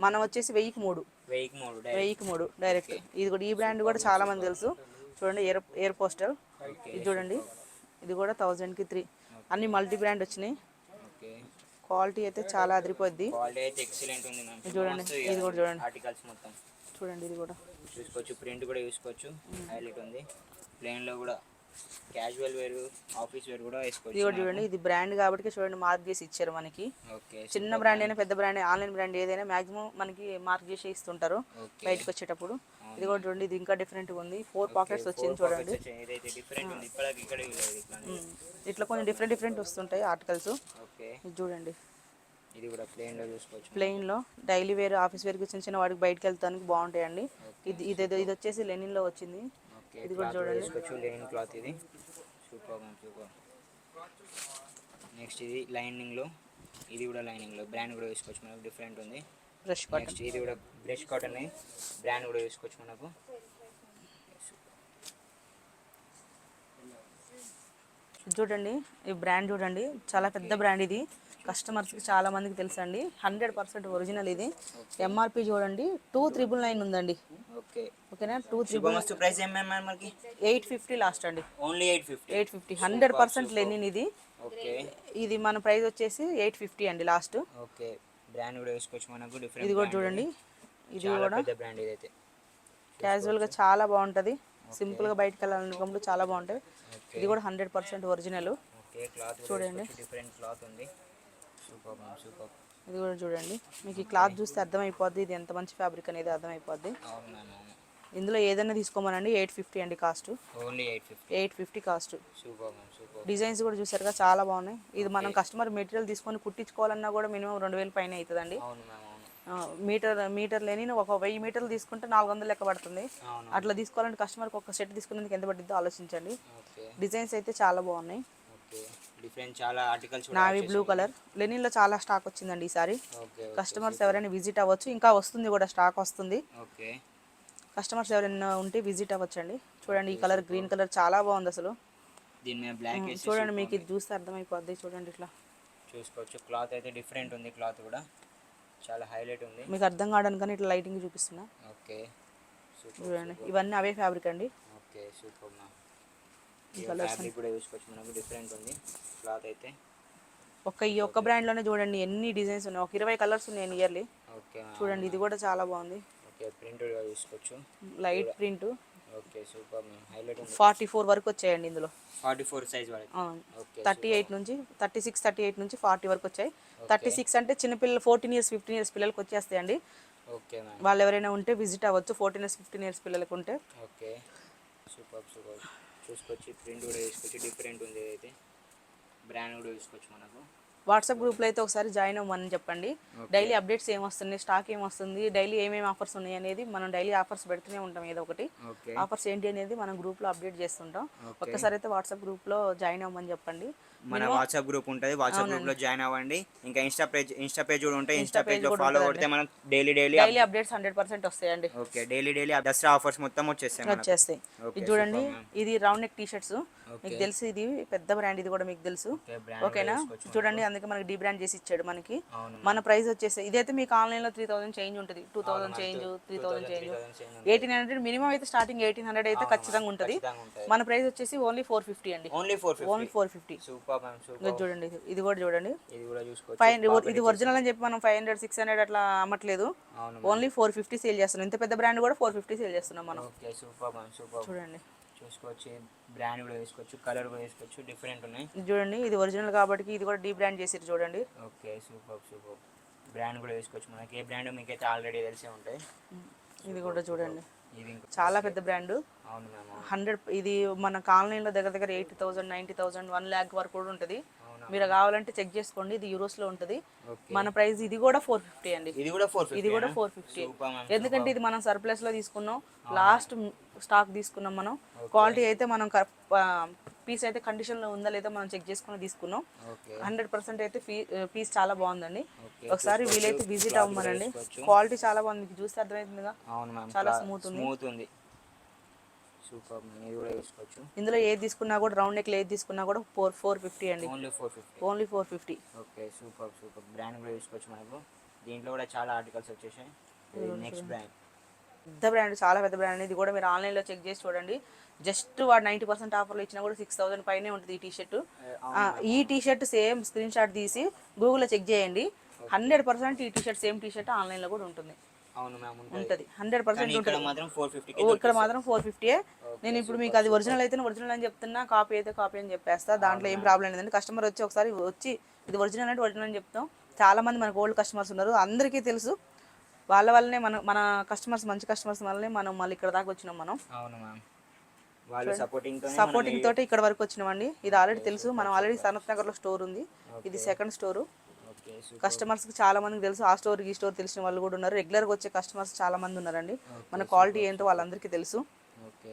మనం వచ్చేసి 1000కి 3 డైరెక్ట్. ఇది కూడా ఈ బ్రాండ్ కూడా చాలా మంది తెలుసు. చూడండి ఎయిర్ పోస్టల్. ఇది చూడండి, ఇది కూడా 1000కి 3. అన్ని మల్టీ బ్రాండ్ వచ్చినాయి. ఓకే. క్వాలిటీ అయితే చాలా అదిరిపోద్ది. క్వాలిటీ అయితే ఎక్సలెంట్ ఉంది మ్యామ్. ఇది చూడండి, ఇది కూడా చూడండి ఆర్టికల్స్ మొత్తం చూడండి, ఇది కూడా చూసుకోవచ్చు. ప్రింట్ కూడా చూసుకోవచ్చు, హైలైట్ ఉంది. ప్లెయిన్లో కూడా క్యాజువల్ వేర్, ఆఫీస్ వేర్ కూడా ఇది వేసుకోవచ్చు. కూడా చూడండి, ఇది బ్రాండ్ కాబట్టి చూడండి మార్క్ చేసి ఇచ్చారు మనకి. ఓకే. చిన్న బ్రాండ్ అయినా పెద్ద బ్రాండ్, ఆన్లైన్ బ్రాండ్ ఏదైనా మాక్సిమం మనకి మార్క్ చేసి ఇస్తుంటారు ఓకే. బయటకు వచ్చేటప్పుడు. ఇది కూడా చూడండి, ఇది ఇంకా డిఫరెంట్గా ఉంది. 4 పాకెట్స్ వచ్చింది చూడండి. ఇదైతే డిఫరెంట్ ఉంది, ఇప్పటికి ఇక్కడ లేదు ఇట్లా. ఇట్లా కొంచెం డిఫరెంట్ వస్తుంటాయి ఆర్టికల్స్. ఓకే. ఇది చూడండి, ఇది కూడా ప్లెయిన్లో చూసుకోవచ్చు. ప్లెయిన్లో డైలీ వేర్, ఆఫీస్ వేర్కి చిన్న వాడికి బయటకు వెళ్తానికి బాగుంటాయండి. ఇది వచ్చేసి లెనిన్లో వచ్చింది. ఓకే. ఇది కూడా చూడండి, చూసుకోవచ్చు, లెనిన్ క్లాత్ ఇది. Super ma'am, super. నెక్స్ట్ ఇది లైనింగ్లో, ఇది కూడా లైనింగ్లో, బ్రాండ్ కూడా చూసుకోవచ్చు మనకు, డిఫరెంట్ ఉంది. Brush cotton. నెక్స్ట్ ఇది కూడా బ్రష్ కాటన్, బ్రాండ్ కూడా చూసుకోవచ్చు మనకు. చూడండి ఈ బ్రాండ్ చూడండి, చాలా పెద్ద బ్రాండ్ ఇది. కస్టమర్స్కి చాలా మందికి తెలుసండి. 100% ఒరిజినల్ ఇది. ఎంఆర్పి చూడండి 2399 ఉందండి. ఓకే. ఓకేనా, 2399. శుభమస్తు. ప్రైస్ ఏం మ్యామ్ మనకి? 850 లాస్ట్ అండి. ఓన్లీ 850. 850 100% లెనిన్ ఇది. ఓకే. ఇది మన ప్రైస్ వచ్చేసి 850 అండి లాస్ట్. ఓకే. బ్రాండ్ కూడా వేసుకోవచ్చు మనకు, డిఫరెంట్. ఇది కూడా చూడండి, ఇది కూడా పెద్ద బ్రాండ్ ఇదైతే. క్యాజువల్గా చాలా బాగుంటుంది. సింపుల్గా బయటకు వెళ్ళాలనుకున్నప్పుడు చాలా బాగుంటుంది. ఇది కూడా 100% ఒరిజినల్. ఓకే. క్లాత్ చూడండి, డిఫరెంట్ క్లాత్ ఉంది. Super ma'am, super. ఇది కూడా చూడండి, మీకు ఈ క్లాత్ చూస్తే అర్థమైపోద్ది ఇది ఎంత మంచి ఫ్యాబ్రిక్ అనేది అర్థమైపోద్ది. అవును మ్యామ్, అవును. ఇందులో ఏదైనా తీసుకోమనండి 850 అండి cost. Only 850. 850 cost. Super ma'am, super. Designs కూడా చూసారుగా చాలా బాగున్నాయి. ఇది మనం కస్టమర్ మెటీరియల్ తీసుకొని కుట్టించుకోవాలన్నా కూడా మినిమం 2000 పైన అవుతుందండి. అవును మ్యామ్, అవును. మీటర్ లేని ఒక 1000 మీటర్లు తీసుకుంటే 400 లెక్క పడుతుంది. అవును. అట్లా తీసుకోవాలంటే కస్టమర్కి ఒక సెట్ తీసుకునేందుకు ఎంత పడుతుందో ఆలోచించండి. ఓకే. డిజైన్స్ అయితే చాలా బాగున్నాయి. ఓకే. డిఫరెంట్ చాలా ఆర్టికల్స్. నావీ బ్లూ కలర్ లెనిన్లో చాలా స్టాక్ వచ్చిందండి ఈసారి. ఓకే. కస్టమర్స్ ఎవరైనా విజిట్ అవ్వచ్చు, ఇంకా వస్తుంది కూడా, స్టాక్ వస్తుంది. ఓకే. కస్టమర్స్ ఎవరైనా ఉంటే విజిట్ అవ్వచ్చండి. చూడండి ఈ కలర్ గ్రీన్ కలర్ చాలా బాగుంది అసలు. దీని మీద బ్లాక్ వేసి చూడండి, మీకు ఇది చూస్తే అర్థమైపోద్ది. చూడండి ఇట్లా చూసుకోవచ్చు. క్లాత్ అయితే డిఫరెంట్ ఉంది, క్లాత్ కూడా చాలా హైలైట్ ఉంది. మీకు అర్థం కావడానికి ఇట్లా లైటింగ్ చూపిస్తున్నా. ఓకే. సూపర్. చూడండి ఇవన్నీ అవే ఫ్యాబ్రిక్ అండి. ఓకే. Super ma'am. ఈ కలర్స్ ఫ్యాబ్రిక్ కూడా చూసుకోవచ్చు మనకు, డిఫరెంట్ ఉంది క్లాత్ అయితే. ఈ ఒక్క బ్రాండ్లోనే చూడండి ఎన్ని డిజైన్స్ ఉన్నాయి. ఒక 20 కలర్స్ ఉన్నాయి నియర్లీ. ఓకే. చూడండి ఇది కూడా చాలా బాగుంది. ఓకే. ప్రింట్ కూడా చూసుకోవచ్చు, light print. Okay. Super ma'am, highlight ఉంది. 44 వరకు వచ్చాయండి ఇందులో. 44 సైజ్ వరకు. ఓకే. 38 నుంచి 38 నుంచి 40 వరకు వచ్చాయి. 36 అంటే చిన్నపిల్లలు 14 ఇయర్స్ 15 ఇయర్స్ పిల్లలకి వచ్చేస్తాయండి. Okay ma'am. వాళ్ళు ఎవరైనా ఉంటే విజిట్ అవ్వచ్చు, 14 ఇయర్స్ 15 ఇయర్స్ పిల్లలకు ఉంటే. ఓకే. Super, super. చూసుకోవచ్చు, ప్రింట్ కూడా చూసుకోవచ్చు, డిఫరెంట్ ఉంది. అయితే బ్రాండ్ కూడా చూసుకోవచ్చు మనకు. వాట్సాప్ గ్రూప్లో అయితే ఒకసారి జాయిన్ అవ్వమని చెప్పండి. డైలీ అప్డేట్స్ ఏమొస్తున్నాయి, స్టాక్ ఏమొస్తుంది, డైలీ ఏమేమి ఆఫర్స్ ఉన్నాయి అనేది మనం డైలీ ఆఫర్స్ పెడుతూనే ఉంటాం. ఏదో ఒకటి ఓకే. ఆఫర్స్ ఏంటి అనేది మనం గ్రూప్లో అప్డేట్ చేస్తుంటాం. ఒక్కసారి అయితే వాట్సాప్ గ్రూప్లో జాయిన్ అవ్వమని చెప్పండి. మన వాట్సాప్ గ్రూప్ ఉంటుంది, వాట్సాప్ గ్రూప్లో జాయిన్ అవ్వండి. ఇంకా ఇన్స్టా పేజ్ కూడా ఉంటాయి, ఇన్స్టా పేజ్లో ఫాలో కొడితే మనం డైలీ అప్డేట్స్ 100% వస్తాయండి. ఓకే. డైలీ దసరా ఆఫర్స్ మొత్తం వచ్చేస్తాయి. ఇది చూడండి, ఇది రౌండ్ నెక్ టీ షర్ట్స్ మీకు తెలుసు, ఇది పెద్ద బ్రాండ్, ఇది కూడా మీకు తెలుసు. ఓకేనా, చూడండి అందుకే మనకి డీ బ్రాండ్ చేసి ఇచ్చాడు మనకి. అవును మన ప్రైస్ వచ్చేసి ఇదైతే మీకు ఆన్లైన్లో 3000 చేంజ్ ఉంటుంది, 2000 చేంజ్, 3000 చేంజ్, 1800 మినిమం అయితే స్టార్టింగ్ 1800 అయితే ఖచ్చితంగా ఉంటుంది. మన ప్రైస్ వచ్చేసి ఓన్లీ 450 అండి. ఓన్లీ 450. Super ma'am super. చూడండి ఇది కూడా చూడండి. ఇది కూడా చూసుకోవచ్చు. 500 ఇది ఒరిజినల్ అని చెప్పి మనం 500 600 అట్లా అమ్మట్లేదు. ఓన్లీ 450 సేల్ చేస్తున్నాం. ఇంత పెద్ద బ్రాండ్ కూడా 450 సేల్ చేస్తున్నాం మనం. Okay super ma'am super. చూడండి చూసుకోవచ్చు, బ్రాండ్ కూడా వేసుకోవచ్చు, కలర్ కూడా వేసుకోవచ్చు, డిఫరెంట్ ఉన్నాయి. చూడండి ఇది ఒరిజినల్ కాబట్టి ఇది కూడా డీ బ్రాండ్ చేసారు చూడండి. Okay super super. బ్రాండ్ కూడా వేసుకోవచ్చు, మనకి ఏ బ్రాండ్ మీకైతే ఆల్రెడీ తెలిసే ఉంటాయి. ఇది కూడా చూడండి ఇది చాలా పెద్ద బ్రాండ్. అవును మ్యామ్. 100 ఇది మన ఆన్లైన్లో దగ్గర దగ్గర 80,000 90,000 1 lakh వరకు కూడా ఉంటుంది. మీరు కావాలంటే చెక్ చేసుకోండి. ఇది యూరోస్లో ఉంటుంది. మన ప్రైస్ ఇది కూడా 450 అండి. ఇది కూడా 450. ఎందుకంటే ఇది మనం సర్ప్లస్లో తీసుకున్నాం, లాస్ట్ స్టాక్ తీసుకున్నాం మనం. క్వాలిటీ అయితే మనం పీస్ అయితే కండిషన్లో ఉందా లేదా మనం చెక్ చేసుకుని తీసుకున్నాం. 100% అయితే పీస్ చాలా బాగుందండి. ఒకసారి వీలైతే విజిట్ అవ్వమనండి. క్వాలిటీ చాలా బాగుంది, మీకు చూస్తే అర్థమవుతుందిగా. చాలా స్మూత్ ఉంది. సూపర్. ఇది కూడా వేసుకోవచ్చు. ఇందులో ఏది తీసుకున్నా కూడా రౌండ్ నెక్ ఏది తీసుకున్నా కూడా 450 అండి. Only 450. Okay super super. Brand కూడా వేసుకోవచ్చు మనకు. దీంట్లో కూడా చాలా ఆర్టికల్స్ వచ్చేసాయి. నెక్స్ట్ బ్రాండ్ పెద్ద బ్రాండ్, చాలా పెద్ద బ్రాండ్. ఇది కూడా మీరు ఆన్లైన్లో చెక్ చేసి చూడండి. జస్ట్ వాడు 90% ఆఫర్లో ఇచ్చినా కూడా 6000 పైనే ఉంటుంది ఈ టీషర్ట్. ఈ టీషర్ట్ సేమ్ స్క్రీన్ షాట్ తీసి గూగుల్లో చెక్ చేయండి. 100% ఈ టీషర్ట్ సేమ్ టీషర్ట్ ఆన్లైన్లో కూడా ఉంటుంది. ఉంటుంది 100% ఉంటుంది. ఇక్కడ మాత్రం 450. నేను ఇప్పుడు మీకు అది ఒరిజినల్ అయితే ఒరిజినల్ అని చెప్తున్నా, కాపీ అయితే కాపీ అని చెప్పేస్తా. దాంట్లో ఏం ప్రాబ్లం లేదండి. కస్టమర్ వచ్చి ఒకసారి వచ్చి ఇది ఒరిజినల్ అంటే ఒరిజినల్ అని చెప్తాం. చాలా మంది మనకు ఓల్డ్ కస్టమర్స్ ఉన్నారు, అందరికీ తెలుసు. వాళ్ళ వల్లనే మన కస్టమర్స్ మంచి కస్టమర్స్ వల్లనే మనం మళ్ళీ ఇక్కడ దాకా వచ్చినాం మనం. సపోర్టింగ్ తోటి ఇక్కడ వరకు వచ్చినామండి. ఇది ఆల్రెడీ తెలుసు. మనం ఆల్రెడీ సనత్ నగర్లో స్టోర్ ఉంది. ఇది సెకండ్ స్టోరు. కస్టమర్స్కి చాలా మందికి తెలుసు. ఆ స్టోర్ ఈ స్టోర్ తెలిసిన వాళ్ళు కూడా ఉన్నారు. రెగ్యులర్గా వచ్చే కస్టమర్స్ చాలా మంది ఉన్నారండి. మన క్వాలిటీ ఏంటో వాళ్ళందరికీ తెలుసు. ఓకే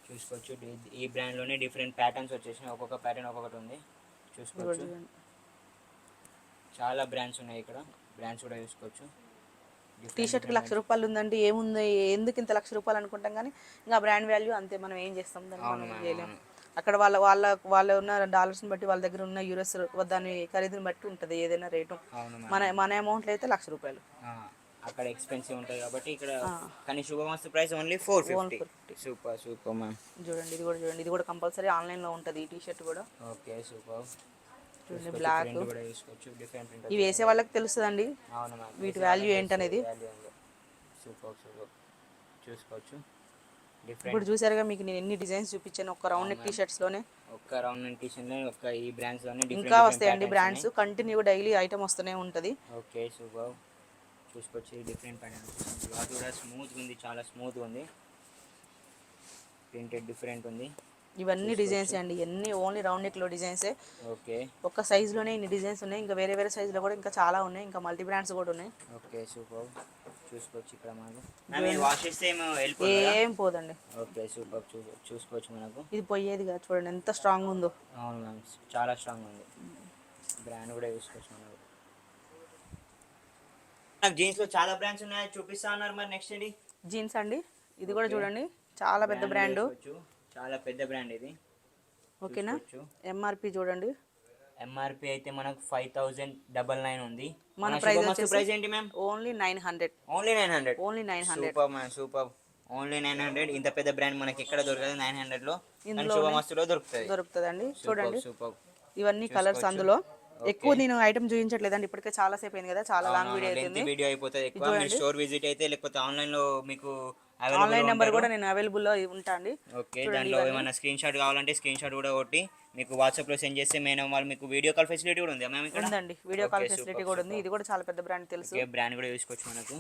చూసుకోవచ్చు. ఈ బ్రాండ్లోనే డిఫరెంట్ ప్యాటర్న్స్ వచ్చేసినాయి. ఒక్కొక్క ప్యాటర్న్ ఒక్కొక్కటి ఉంది. చూసుకోవచ్చు. చాలా బ్రాండ్స్ ఉన్నాయి ఇక్కడ. బ్రాండ్స్ కూడా చూసుకోవచ్చు. టీషర్ట్కి ₹1,00,000 ఉందండి, ఏముంది ఎందుకు ఇంత ₹1,00,000 అనుకుంటాం, కానీ ఇంకా బ్రాండ్ వాల్యూ అంతే. మనం ఏం చేస్తాం దాన్ని, మనం చేయలేము. అక్కడ వాళ్ళ ఉన్న డాలర్స్ని బట్టి, వాళ్ళ దగ్గర ఉన్న యూఎస్ దాని ఖరీదుని బట్టి ఉంటుంది ఏదైనా రేటు. మన అమౌంట్లో అయితే ₹1,00,000. అక్కడ ఎక్స్పెన్సివ్ ఉంటుంది కాబట్టి ఇక్కడ కానీ శుభమస్తు price only 450. Super super ma'am. చూడండి ఇది కూడా చూడండి. ఇది కూడా కంపల్సరీ ఆన్లైన్లో ఉంటుంది ఈ టీషర్ట్ కూడా. Okay super. చూడండి బ్లాక్. ఇవి వేసే వాళ్ళకి తెలుస్తుందండి వీటి వాల్యూ ఏంటనేది. Super super. చూసుకోవచ్చు. ఇప్పుడు చూసారుగా మీకు నేను ఎన్ని డిజైన్స్ చూపించాను ఒక్క రౌండ్ నెక్ టీషర్ట్స్లోనే. ఒక్క రౌండ్ నెక్ టీషర్ట్లోనే ఒక్క ఈ బ్రాండ్స్లోనే ఇంకా వస్తాయండి బ్రాండ్స్. కంటిన్యూ డైలీ ఐటమ్ వస్తూనే ఉంటుంది. Okay super. చూసుకోవచ్చు. డిఫరెంట్ ప్యాటర్న్ క్లాత్ కూడా స్మూత్గా ఉంది, చాలా స్మూత్గా ఉంది. ప్రింటెడ్ డిఫరెంట్ ఉంది. ఇవన్నీ డిజైన్స్ అండి, ఇవన్నీ ఓన్లీ రౌండ్ నెక్లో డిజైన్సే. ఓకే ఒక సైజులోనే ఇన్ని డిజైన్స్ ఉన్నాయి. ఇంకా వేరే వేరే సైజులో కూడా ఇంకా చాలా ఉన్నాయి. ఇంకా మల్టీ బ్రాండ్స్ కూడా ఉన్నాయి. Okay super. చూసుకోవచ్చు. ఇక్కడ మనకు వాష్ చేస్తే ఏం పోదండి. Okay super. చూసుకోవచ్చు. మనకు ఇది పోయేది కాదు. చూడండి ఎంత స్ట్రాంగ్ ఉందో. అవును మ్యామ్, చాలా స్ట్రాంగ్ ఉంది. బ్రాండ్ కూడా చూసుకోవచ్చు. మనకు జీన్స్ లో చాలా బ్రాండ్స్ ఉన్నాయి, చూపిస్తా అన్నారు. మరి నెక్స్ట్ ఏంటి? జీన్స్ అండి. ఇది కూడా చూడండి చాలా పెద్ద బ్రాండ్. చాలా పెద్ద బ్రాండ్ ఇది. ఓకేనా. ఎంఆర్పి చూడండి. ఎంఆర్పి అయితే మనకు 5,999 ఉంది. మన ప్రైస్ ఏంటి ma'am? Only 900. Only 900. Only 900. Super ma'am super. Only 900. ఇంత పెద్ద బ్రాండ్ మనకి ఎక్కడ దొరకదు 900 లో. శుభమస్తులో దొరుకుతుందండి. చూడండి ఇవన్నీ కలర్స్ అందులో. ఎక్కువ నేను ఐటమ్ చూపించట్లేదండి, ఇప్పటికే చాలా సేపు అయింది కదా, చాలా లాంగ్ వీడియో అయిపోతుంది. ఎక్కువ మీరు స్టోర్ విజిట్ అయితే లేకపోతే ఆన్లైన్ లో మీకు ఆన్లైన్ నెంబర్ కూడా నేను అవైలబుల్ లో ఉంటా అండి. ఓకే. దాంట్లో ఏమైనా స్క్రీన్ షాట్ కావాలంటే స్క్రీన్ షాట్ కూడా కొట్టి మీకు వాట్సాప్ లో సెండ్ చేస్తే మేము వాళ్ళు మీకు వీడియో కాల్ ఫెసిలిటీ కూడా ఉంది మ్యామ్ ఇక్కడ. ఉందండి, వీడియో కాల్ ఫెసిలిటీ కూడా ఉంది. ఇది కూడా చాలా పెద్ద బ్రాండ్ తెలుసు. ఓకే, బ్రాండ్ కూడా చూసుకోవచ్చు మనకు.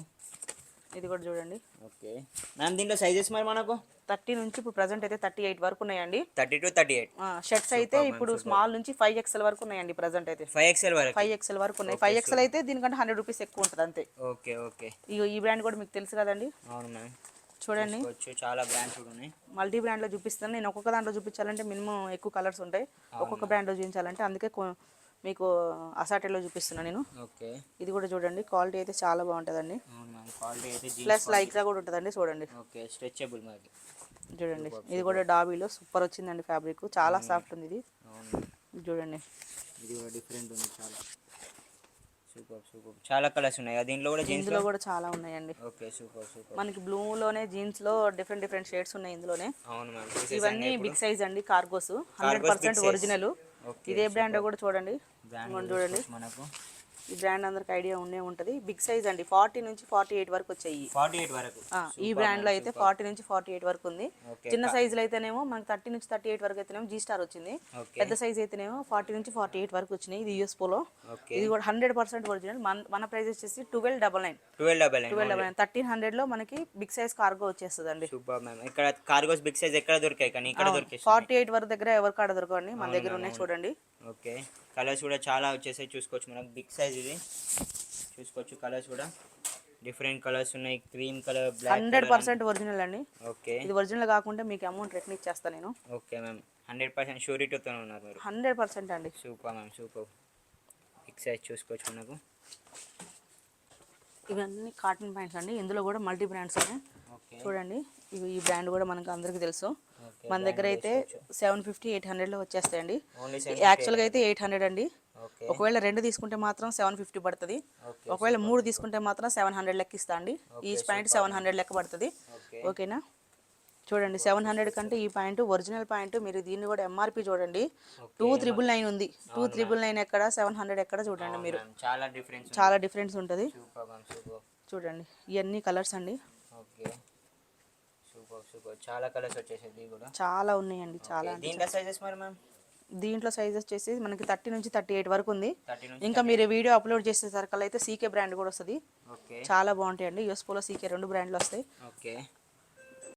ఇది కూడా చూడండి. ఓకే మ్యామ్, దీంట్లో సైజెస్ మరి మనకు 30 నుంచి ఇప్పుడు ప్రెజెంట్ అయితే 38 వరకు ఉన్నాయండి. 30 to 38. షర్ట్స్ అయితే ఇప్పుడు స్మాల్ నుంచి 5XL వరకు ఉన్నాయండి. ప్రెజెంట్ అయితే 5XL వరకు ఉన్నాయి. 5XL అయితే దీనికంటే ₹100 ఎక్కువ ఉంటుంది అంతే. Okay okay. ఈ బ్రాండ్ కూడా మీకు తెలుసు కదండి. అవును మ్యామ్. చూడండి చాలా బ్రాండ్స్ ఉన్నాయి. మల్టీ బ్రాండ్ లో చూపిస్తాను నేను. ఒక్కొక్క దాంట్లో చూపించాలంటే మినిమం ఎక్కువ కలర్స్ ఉంటాయి. ఒక్కొక్క బ్రాండ్ లో చూపించాలంటే అందుకే మీకు అసాటెలో చూపిస్తున్నాను నేను. ఓకే. ఇది కూడా చూడండి, క్వాలిటీ అయితే చాలా బాగుంటుందండి. క్వాలిటీ అయితే ప్లస్ లైక్రా కూడా ఉంటుందండి. చూడండి. ఓకే, స్ట్రెచబుల్ మనకి. చూడండి ఇది కూడా డాబీలో సూపర్ వచ్చిందండి. ఫ్యాబ్రిక్ చాలా సాఫ్ట్ ఉంది ఇది. చూడండి ఇది కూడా డిఫరెంట్ ఉంది చాలా. Super super. చాలా కలర్స్ ఉన్నాయి దీంట్లో కూడా జీన్స్ ఇందులో కూడా చాలా ఉన్నాయండి. Okay super super. మనకి బ్లూలోనే జీన్స్లో డిఫరెంట్ షేడ్స్ ఉన్నాయి ఇందులోనే. అవును మ్యామ్. ఇవన్నీ బిగ్ సైజ్ అండి, కార్గోస్ 100% ఒరిజినల్. ఇదే బ్రాండ్ కూడా చూడండి, చూడండి మనకు ఈ బ్రాండ్ అందరికి ఐడియా ఉండే ఉంటుంది. బిగ్ సైజ్ అండి, 40 నుంచి 48 వరకు వచ్చాయి. 48 వరకు ఈ బ్రాండ్ లో అయితే 40 నుంచి 48 వరకు ఉంది. ఓకే. చిన్న సైజులో అయితేనేమో మనకి 30 నుంచి 38 వరకు అయితేనేమో జీ స్టార్ వచ్చింది. ఓకే. పెద్ద సైజ్ అయితేనేమో 40 నుంచి 48 వరకు వచ్చినాయి. ఇది యూఎస్ పోలో. ఓకే. ఇది కూడా 100% ఒరిజినల్. మన ప్రైస్ వచ్చేసి 1299. 1299 1300 లో మనకి బిగ్ సైజ్ కార్గో వచ్చేస్తుంది అండి. Super ma'am. ఇక్కడ కార్గోస్ బిగ్ సైజ్ ఎక్కడ దొరికాయి కానీ ఇక్కడ దొరికాయి. 48 వరకు దగ్గర ఎవరి కాడ దొరకండి, మన దగ్గర ఉన్నాయి చూడండి. ఓకే. కలర్స్ కూడా చాలా వచ్చేసాయి చూసుకోవచ్చు మనకు. బిగ్ సైజ్ ఇది చూసుకోవచ్చు. కలర్స్ కూడా డిఫరెంట్ కలర్స్ ఉన్నాయి. క్రీమ్ కలర్, బ్లాక్ 100% ఒరిజినల్ అండి. ఓకే. ఇది ఒరిజినల్ కాకుండా మీకు అమౌంట్ రిటర్న్ ఇచ్చేస్తాను నేను. Okay ma'am. 100% షూరిటీతో ఉన్నారు మీరు. 100% అండి. Super ma'am super. Big size చూసుకోవచ్చు మనకు. ఇవన్నీ కాటన్ ప్యాంట్స్ అండి, ఇందులో కూడా మల్టీ బ్రాండ్స్ ఉన్నాయి ఓకే. చూడండి. ఈ బ్రాండ్ కూడా మనకు అందరికీ తెలుసు. ఓకే. మన దగ్గర అయితే 750 800లో వచ్చేస్తాయండి. ఓన్లీ యాక్చువల్గా అయితే 800 అండి. ఓకే. ఒకవేళ 2 తీసుకుంటే మాత్రం 750 పడుతుంది. ఓకే. ఒకవేళ 3 తీసుకుంటే మాత్రం 700 లెక్క ఇస్తా అండి. ఈచ్ పాయింట్ 700 లెక్క పడుతుంది. ఓకే. ఓకేనా. చూడండి 700 కంటే ఈ పాయింట్ ఒరిజినల్ పాయింట్. మీరు దీన్ని కూడా ఎంఆర్పి చూడండి, 2999 ఉంది. 2999 ఎక్కడ, 700 ఎక్కడ చూడండి మీరు. చాలా డిఫరెన్స్ ఉంటుంది. Super ma'am super. చూడండి ఇవన్నీ కలర్స్ అండి. ఓకే. Super super. చాలా కలర్స్ వచ్చేసాయి. ఇది కూడా చాలా ఉన్నాయండి, చాలా. దీంట్లో సైజెస్ మరి మ్యామ్? దీంట్లో సైజెస్ వచ్చేసి మనకి 30 నుంచి 38 వరకు ఉంది. 30 నుంచి ఇంకా మీరు వీడియో అప్లోడ్ చేసే సరికల్ అయితే సీకే బ్రాండ్ కూడా వస్తుంది. ఓకే. చాలా బాగుంటాయండి. యూఎస్ పోలో సీకే 2 బ్రాండ్లు వస్తాయి. ఓకే.